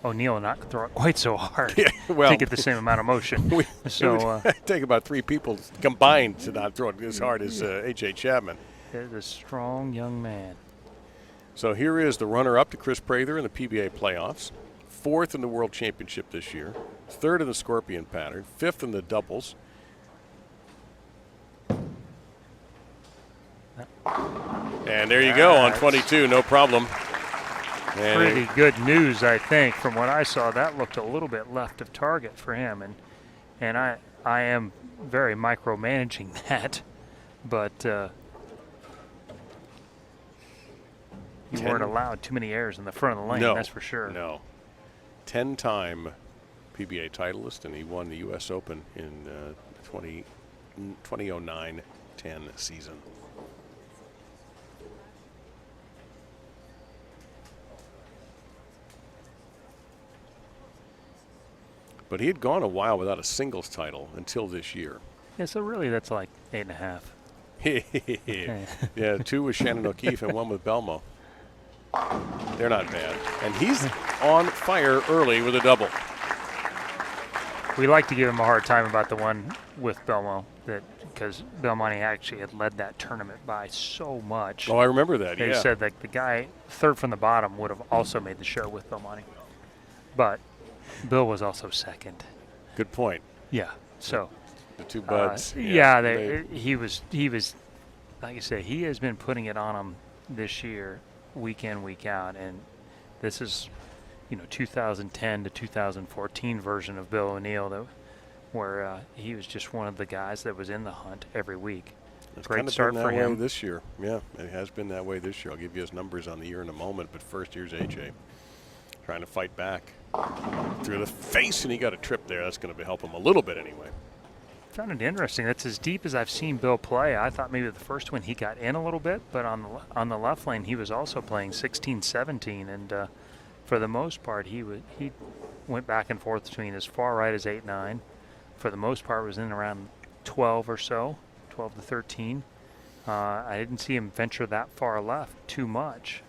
O'Neill not throw it quite so hard to get the same amount of motion. So it would take about 3 people combined to not throw it as hard as A.J. Chapman. He's a strong young man. So here is the runner-up to Chris Prather in the PBA playoffs, 4th in the World Championship this year, 3rd in the Scorpion pattern, 5th in the doubles. And there you go on 22, no problem. And pretty good news, I think. From what I saw, that looked a little bit left of target for him, and I am very micromanaging that, but you weren't allowed too many errors in the front of the lane, that's for sure. No. 10-time PBA titleist, and he won the U.S. Open in 2009-10 season. But he had gone a while without a singles title until this year. Yeah, so really that's like 8.5. Yeah, 2 with Shannon O'Keefe and 1 with Belmo. They're not bad. And he's on fire early with a double. We like to give him a hard time about the one with Belmo, because Belmonte actually had led that tournament by so much. Oh, I remember that, They said that the guy third from the bottom would have also made the show with Belmonte. But Bill was also second. Good point. Yeah, so. The 2 buds. He was, like I said, he has been putting it on him this year, week in, week out, and this is 2010 to 2014 version of Bill O'Neill, where he was just one of the guys that was in the hunt every week. It's Great kind of start been for that way him this year. Yeah, it has been that way this year. I'll give you his numbers on the year in a moment, but first, here's AJ trying to fight back through the face, and he got a trip there. That's going to help him a little bit anyway. Found it interesting. That's as deep as I've seen Bill play. I thought maybe the first one he got in a little bit, but on the left lane he was also playing 16-17, and for the most part he went back and forth between as far right as 8-9. For the most part was in around 12 or so, 12 to 13. I didn't see him venture that far left too much.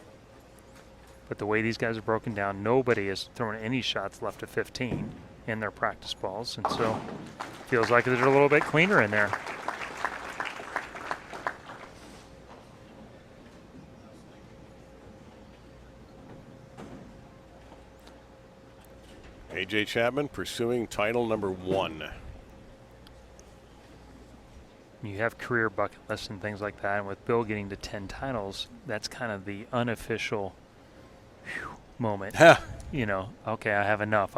But the way these guys are broken down, nobody has thrown any shots left of 15 in their practice balls, and so feels like they're a little bit cleaner in there. AJ Chapman pursuing title number 1. You have career bucket lists and things like that, and with Bill getting to 10 titles, that's kind of the unofficial moment. Okay, I have enough.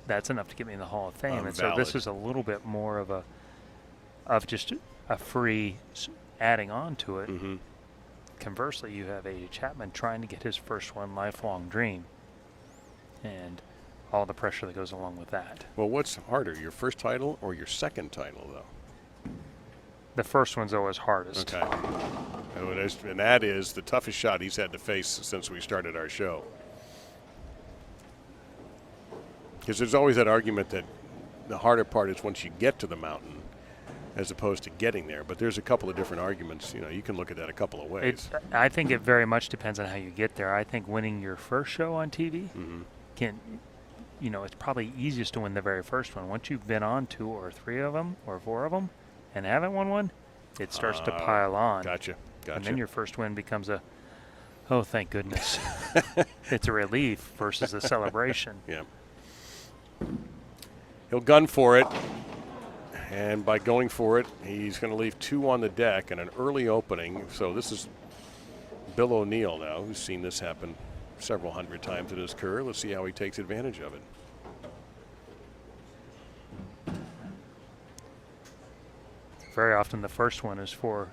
That's enough to get me in the Hall of Fame. And so this is a little bit more of just a free adding on to it. Mm-hmm. Conversely, you have AJ Chapman trying to get his first one, lifelong dream, and all the pressure that goes along with that. Well, what's harder, your first title or your second title, though? The first one's always hardest. Okay. And that is the toughest shot he's had to face since we started our show. Because there's always that argument that the harder part is once you get to the mountain as opposed to getting there. But there's a couple of different arguments. You can look at that a couple of ways. I think it very much depends on how you get there. I think winning your first show on TV can, it's probably easiest to win the very first one. Once you've been on 2 or 3 of them or 4 of them and haven't won one, it starts to pile on. Gotcha. And then your first win becomes oh, thank goodness. It's a relief versus a celebration. Yeah. He'll gun for it, and by going for it, he's going to leave 2 on the deck and an early opening. So this is Bill O'Neill now, who's seen this happen several hundred times in his career. Let's see how he takes advantage of it. Very often the first one is for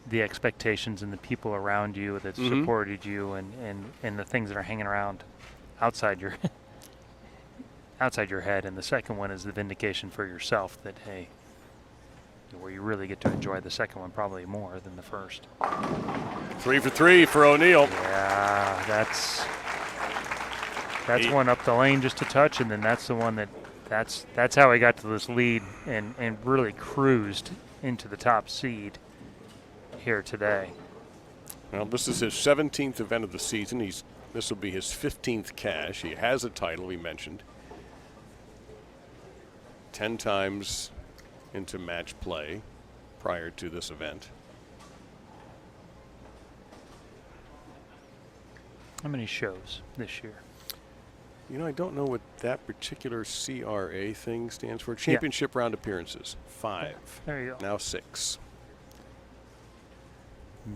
the expectations and the people around you that supported you and the things that are hanging around outside your head, and the second one is the vindication for yourself that, hey, where you really get to enjoy the second one probably more than the first. 3 for 3 for O'Neill. Yeah, that's one up the lane just a touch, and then that's the one that's how he got to this lead and really cruised into the top seed here today. Well, this is his 17th event of the season. This will be his 15th cash. He has a title, we mentioned. 10 times into match play prior to this event. How many shows this year? I don't know what that particular CRA thing stands for. Championship round appearances. 5. There you go. Now 6.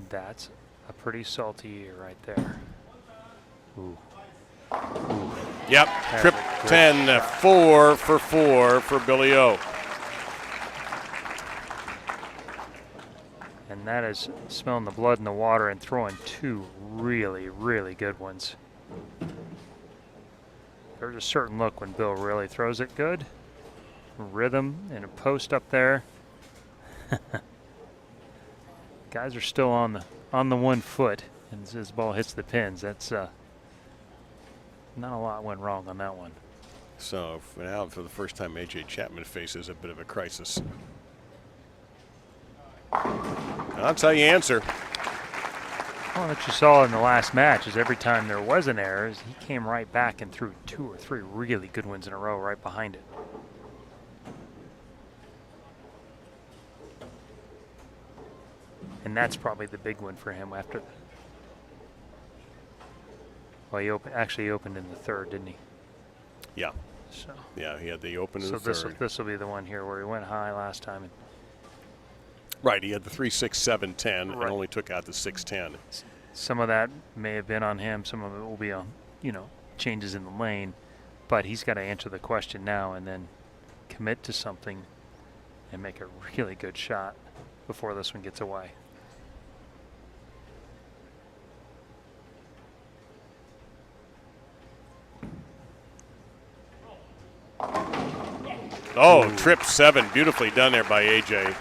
That's a pretty salty year right there. Ooh. Yep. Trip 10, 4 for 4 for Billy O. And that is smelling the blood in the water and throwing 2 really, really good ones. There's a certain look when Bill really throws it good. Rhythm and a post up there. Guys are still on the 1 foot, and as his ball hits the pins, that's not a lot went wrong on that one. So now, for the first time, AJ Chapman faces a bit of a crisis. I'll tell you answer. Well, that you saw in the last match is every time there was an error, he came right back and threw 2 or 3 really good ones in a row right behind it. And that's probably the big one for him after. Well, he actually opened in the 3rd, didn't he? Yeah. So. Yeah, he had the open in the 3rd. So this will be the one here where he went high last time. Right, he had the 3, 6, 7, 10, right. and only took out the 6, 10. Some of that may have been on him. Some of it will be you know, changes in the lane, but he's got to answer the question now and then commit to something and make a really good shot before this one gets away. Oh, trip 7. Beautifully done there by AJ.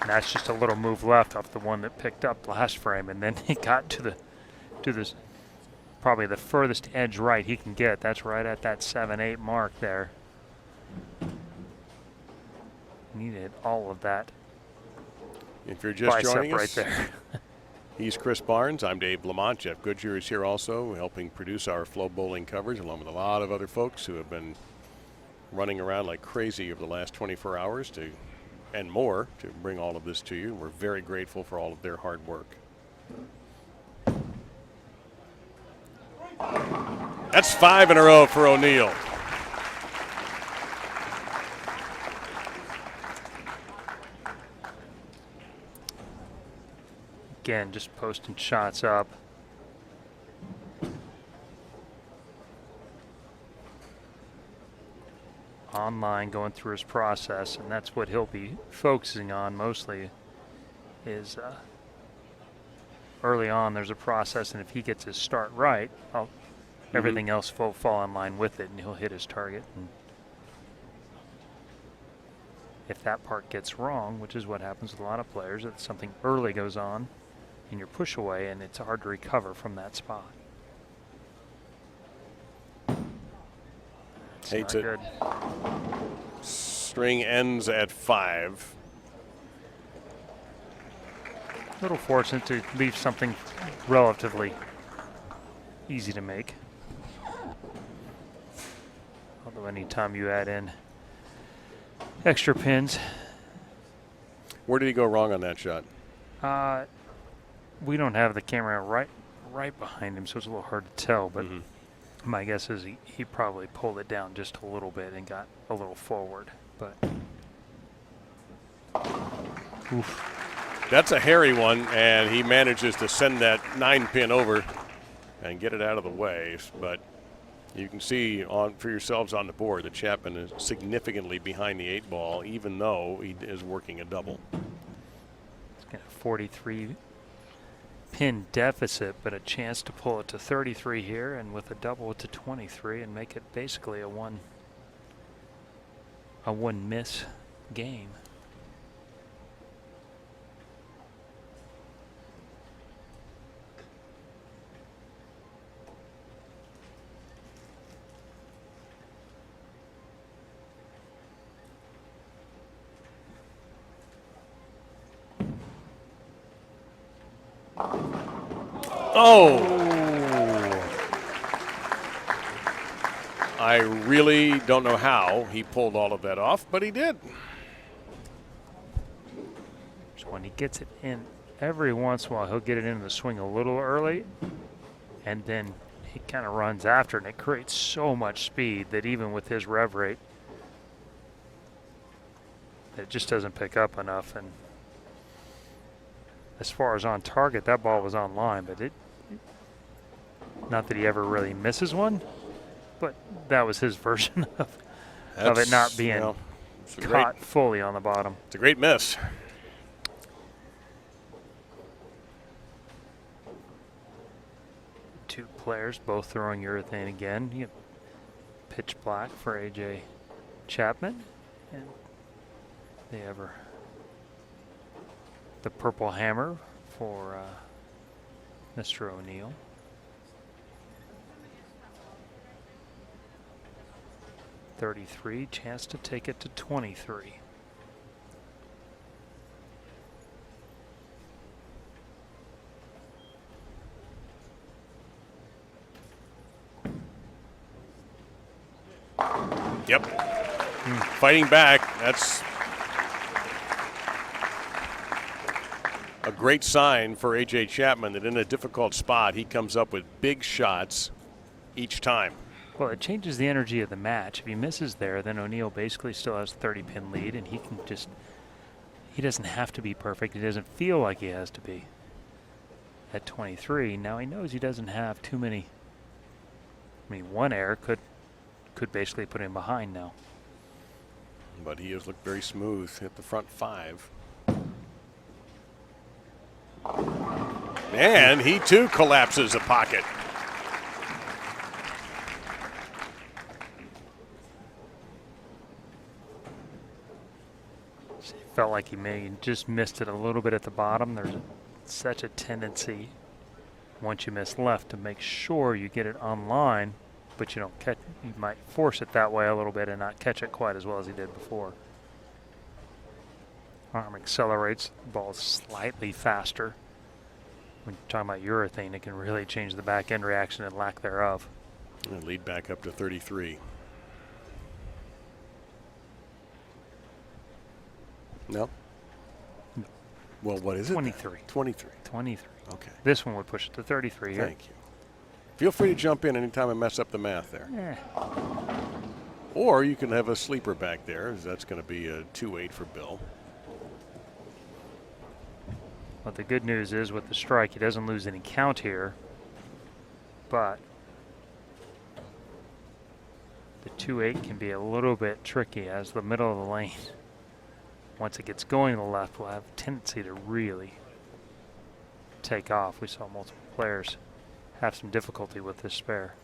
And that's just a little move left off the one that picked up last frame, and then he got to this probably the furthest edge right he can get. That's right at that 7-8 mark there. Needed all of that. If you're just joining us, right there. he's Chris Barnes. I'm Dave Lamont. Jeff Goodyear is here also, helping produce our Flow Bowling coverage, along with a lot of other folks who have been running around like crazy over the last 24 hours and more to bring all of this to you. We're very grateful for all of their hard work. That's 5 in a row for O'Neill. Again, just posting shots up. Online, going through his process, and that's what he'll be focusing on mostly is early on there's a process, and if he gets his start right, everything else will fall in line with it, and he'll hit his target. And if that part gets wrong, which is what happens with a lot of players, if something early goes on and you're push away, and it's hard to recover from that spot. Hates it. Good. String ends at 5. A little fortunate to leave something relatively easy to make. Although anytime you add in extra pins. Where did he go wrong on that shot? We don't have the camera right behind him, so it's a little hard to tell, but my guess is he probably pulled it down just a little bit and got a little forward. But oof. That's a hairy one, and he manages to send that 9-pin over and get it out of the way. But you can see for yourselves on the board that Chapman is significantly behind the 8 ball, even though he is working a double. It's got a 43 pin deficit, but a chance to pull it to 33 here, and with a double to 23 and make it basically a one miss game. Oh! I really don't know how he pulled all of that off, but he did. So when he gets it in, every once in a while he'll get it into the swing a little early, and then he kind of runs after, and it creates so much speed that even with his rev rate, it just doesn't pick up enough. And as far as on target, that ball was on line, but not that he ever really misses one, but that was his version of it not being caught fully on the bottom. It's a great miss. Two players both throwing urethane again. You have pitch black for AJ Chapman, and they have the purple hammer for Mr. O'Neill. .33, chance to take it to 23. Yep. Fighting back. That's a great sign for AJ Chapman that in a difficult spot he comes up with big shots each time. Well, it changes the energy of the match. If he misses there, then O'Neill basically still has a 30-pin lead, and he doesn't have to be perfect. He doesn't feel like he has to be. at 23. Now he knows he doesn't have too many. I mean, one error could basically put him behind now. But he has looked very smooth. Hit the front 5. And he too collapses a pocket. Felt like he may just missed it a little bit at the bottom. There's such a tendency once you miss left to make sure you get it on line, but you don't catch. You might force it that way a little bit and not catch it quite as well as he did before. Arm accelerates, the ball is slightly faster. When you're talking about urethane, it can really change the back end reaction and lack thereof. And lead back up to 33. No? No. Well, what is it? 23. 23. 23. Okay. This one would push it to 33 here. Thank you. Feel free to jump in anytime I mess up the math there. Yeah. Or you can have a sleeper back there. That's going to be a 2-8 for Bill. But the good news is with the strike, he doesn't lose any count here. But the 2-8 can be a little bit tricky as the middle of the lane. Once it gets going to the left, will have a tendency to really take off. We saw multiple players have some difficulty with this spare.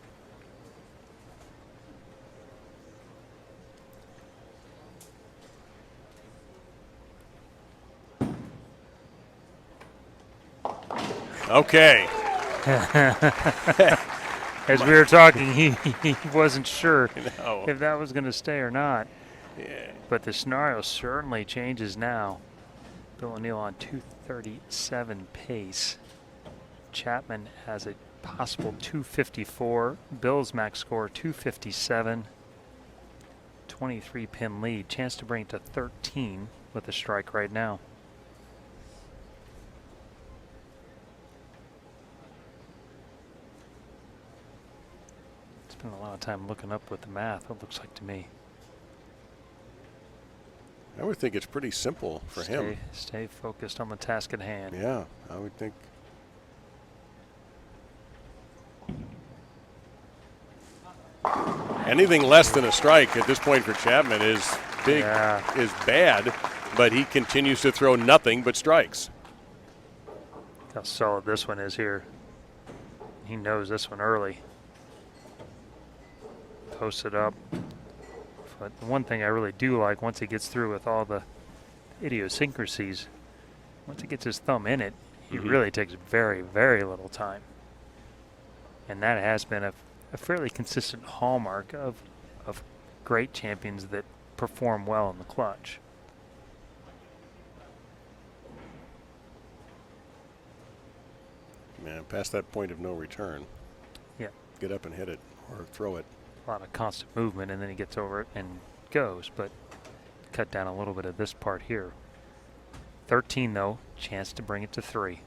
Okay. As we were talking, he wasn't sure No. if that was going to stay or not. Yeah. But the scenario certainly changes now. Bill O'Neill on 237 pace. Chapman has a possible 254. Bill's max score 257. 23 pin lead. Chance to bring it to 13 with a strike right now. Spent a lot of time looking up with the math, it looks like to me. I would think it's pretty simple for him. Stay focused on the task at hand. Yeah, I would think. Anything less than a strike at this point for Chapman is big, is bad, but he continues to throw nothing but strikes. How solid this one is here. He knows this one early. Posts it up. But the one thing I really do like, once he gets through with all the idiosyncrasies, once he gets his thumb in it, he really takes very, very little time. And that has been a fairly consistent hallmark of great champions that perform well in the clutch. Man, past that point of no return. Yeah. Get up and hit it or throw it. A lot of constant movement, and then he gets over it and goes, but cut down a little bit of this part here. 13 though, chance to bring it to 3.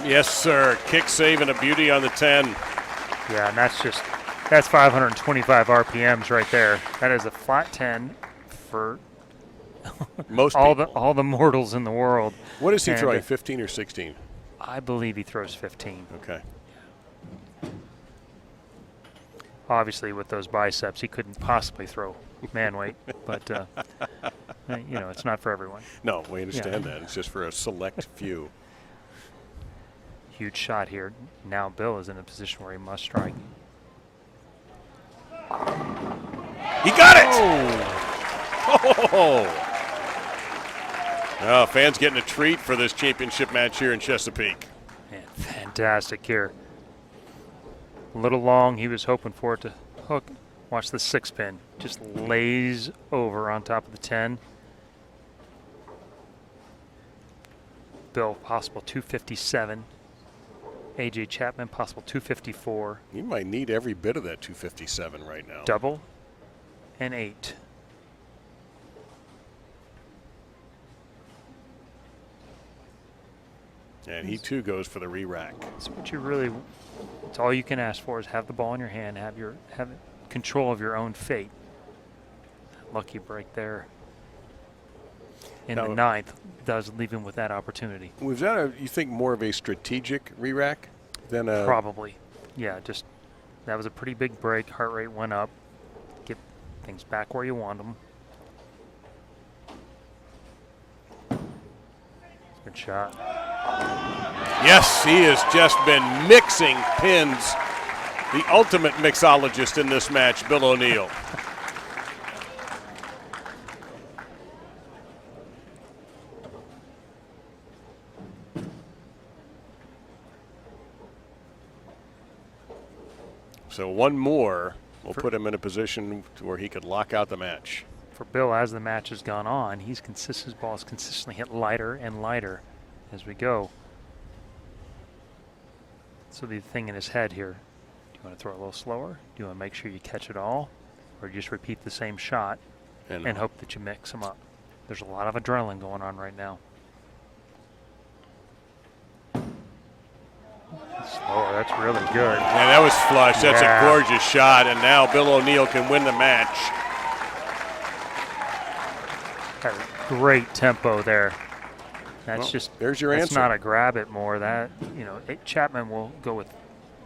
Yes, sir. Kick save and a beauty on the 10. Yeah, and that's 525 RPMs right there. That is a flat 10 for most all the mortals in the world. What is he throwing, 15 or 16? I believe he throws 15. Okay. Obviously, with those biceps, he couldn't possibly throw man weight, but you know, it's not for everyone. No, we understand that. It's just for a select few. Huge shot here. Now Bill is in a position where he must strike. He got it! Oh! Oh, fans getting a treat for this championship match here in Chesapeake. Man, fantastic here. A little long. He was hoping for it to hook. Watch the 6 pin. Just lays over on top of the 10. Bill, possible 257. AJ Chapman, possible 254. You might need every bit of that 257 right now. Double and 8. And he too goes for the re-rack. That's what you really, it's all you can ask for is have the ball in your hand, have it control of your own fate. Lucky break there in the 9th does leave him with that opportunity. Was that, you think, more of a strategic re-rack than a... Probably. Yeah, just that was a pretty big break. Heart rate went up. Get things back where you want them. Good shot. Yes, he has just been mixing pins. The ultimate mixologist in this match, Bill O'Neill. So one more will put him in a position where he could lock out the match. For Bill, as the match has gone on, his ball has consistently hit lighter and lighter as we go. So the thing in his head here, do you want to throw it a little slower? Do you want to make sure you catch it all? Or just repeat the same shot and hope that you mix them up? There's a lot of adrenaline going on right now. Slower, that's really good. Yeah, that was flush. That's a gorgeous shot, and now Bill O'Neill can win the match. Great tempo there. That's there's your that's answer. Not a grab it more. That Chapman will go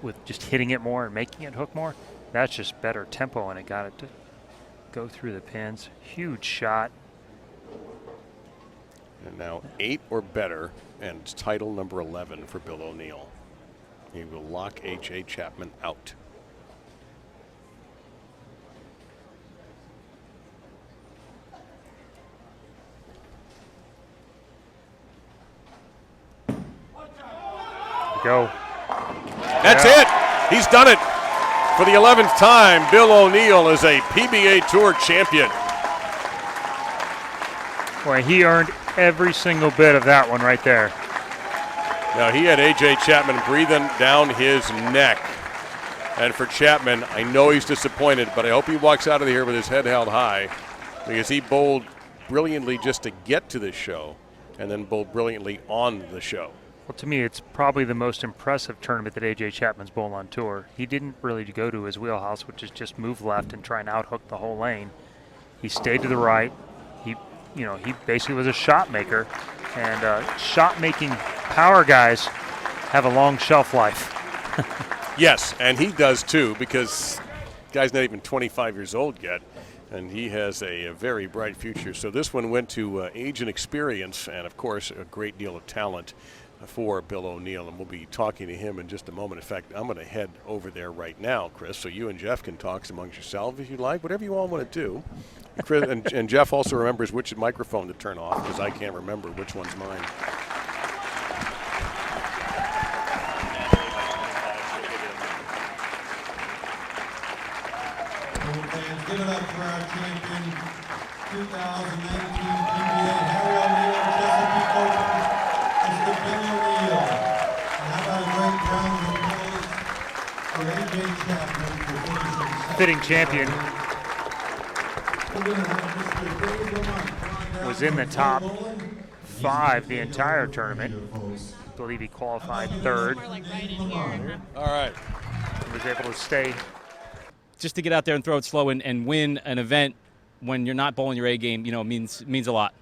with just hitting it more and making it hook more. That's just better tempo, and it got it to go through the pins. Huge shot. And now 8 or better, and it's title number 11 for Bill O'Neill. He will lock H.A. Chapman out. Go. That's it. He's done it. For the 11th time, Bill O'Neill is a PBA Tour champion. Boy, he earned every single bit of that one right there. Now, he had A.J. Chapman breathing down his neck. And for Chapman, I know he's disappointed, but I hope he walks out of here with his head held high, because he bowled brilliantly just to get to this show and then bowled brilliantly on the show. Well, to me, it's probably the most impressive tournament that A.J. Chapman's bowled on tour. He didn't really go to his wheelhouse, which is just move left and try and outhook the whole lane. He stayed to the right. He basically was a shot maker, and shot-making power guys have a long shelf life. Yes, and he does too, because the guy's not even 25 years old yet, and he has a very bright future. So this one went to age and experience, and of course a great deal of talent for Bill O'Neill, and we'll be talking to him in just a moment. In fact, I'm going to head over there right now, Chris, so you and Jeff can talk amongst yourselves if you like, whatever you all want to do. Chris, and Jeff also remembers which microphone to turn off, because I can't remember which one's mine. Give it up for our champion, 2019 PBA, Harry O'Neill, Chesapeake Open, Mr. Bill O'Neill. And how about a great round of applause for A.J. Chapman for finishing second. Fitting champion. Was in the top 5 the entire tournament. I believe he qualified 3rd. All right. He was able to stay. Just to get out there and throw it slow and win an event when you're not bowling your A game, means a lot.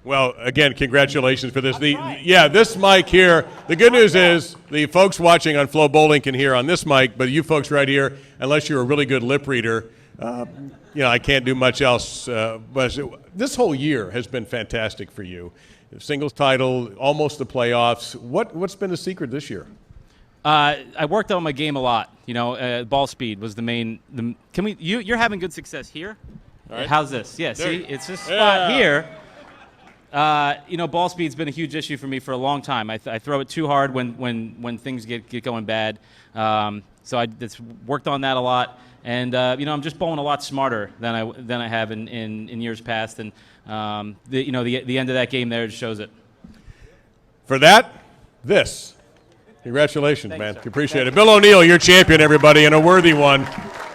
Well, again, congratulations for this. This mic here, the good news is the folks watching on FloBowling can hear on this mic, but you folks right here, unless you're a really good lip reader, I can't do much else. But this whole year has been fantastic for you. Singles title, almost the playoffs. What's been the secret this year? I worked on my game a lot. Ball speed was the main. You're having good success here. Right. How's this? Yeah, see, it's this spot here. Ball speed's been a huge issue for me for a long time. I throw it too hard when things get going bad. So I just worked on that a lot, and I'm just bowling a lot smarter than I have in years past. And the end of that game there shows it. For that, this. Congratulations, man. Appreciate it. Bill O'Neill, your champion, everybody, and a worthy one.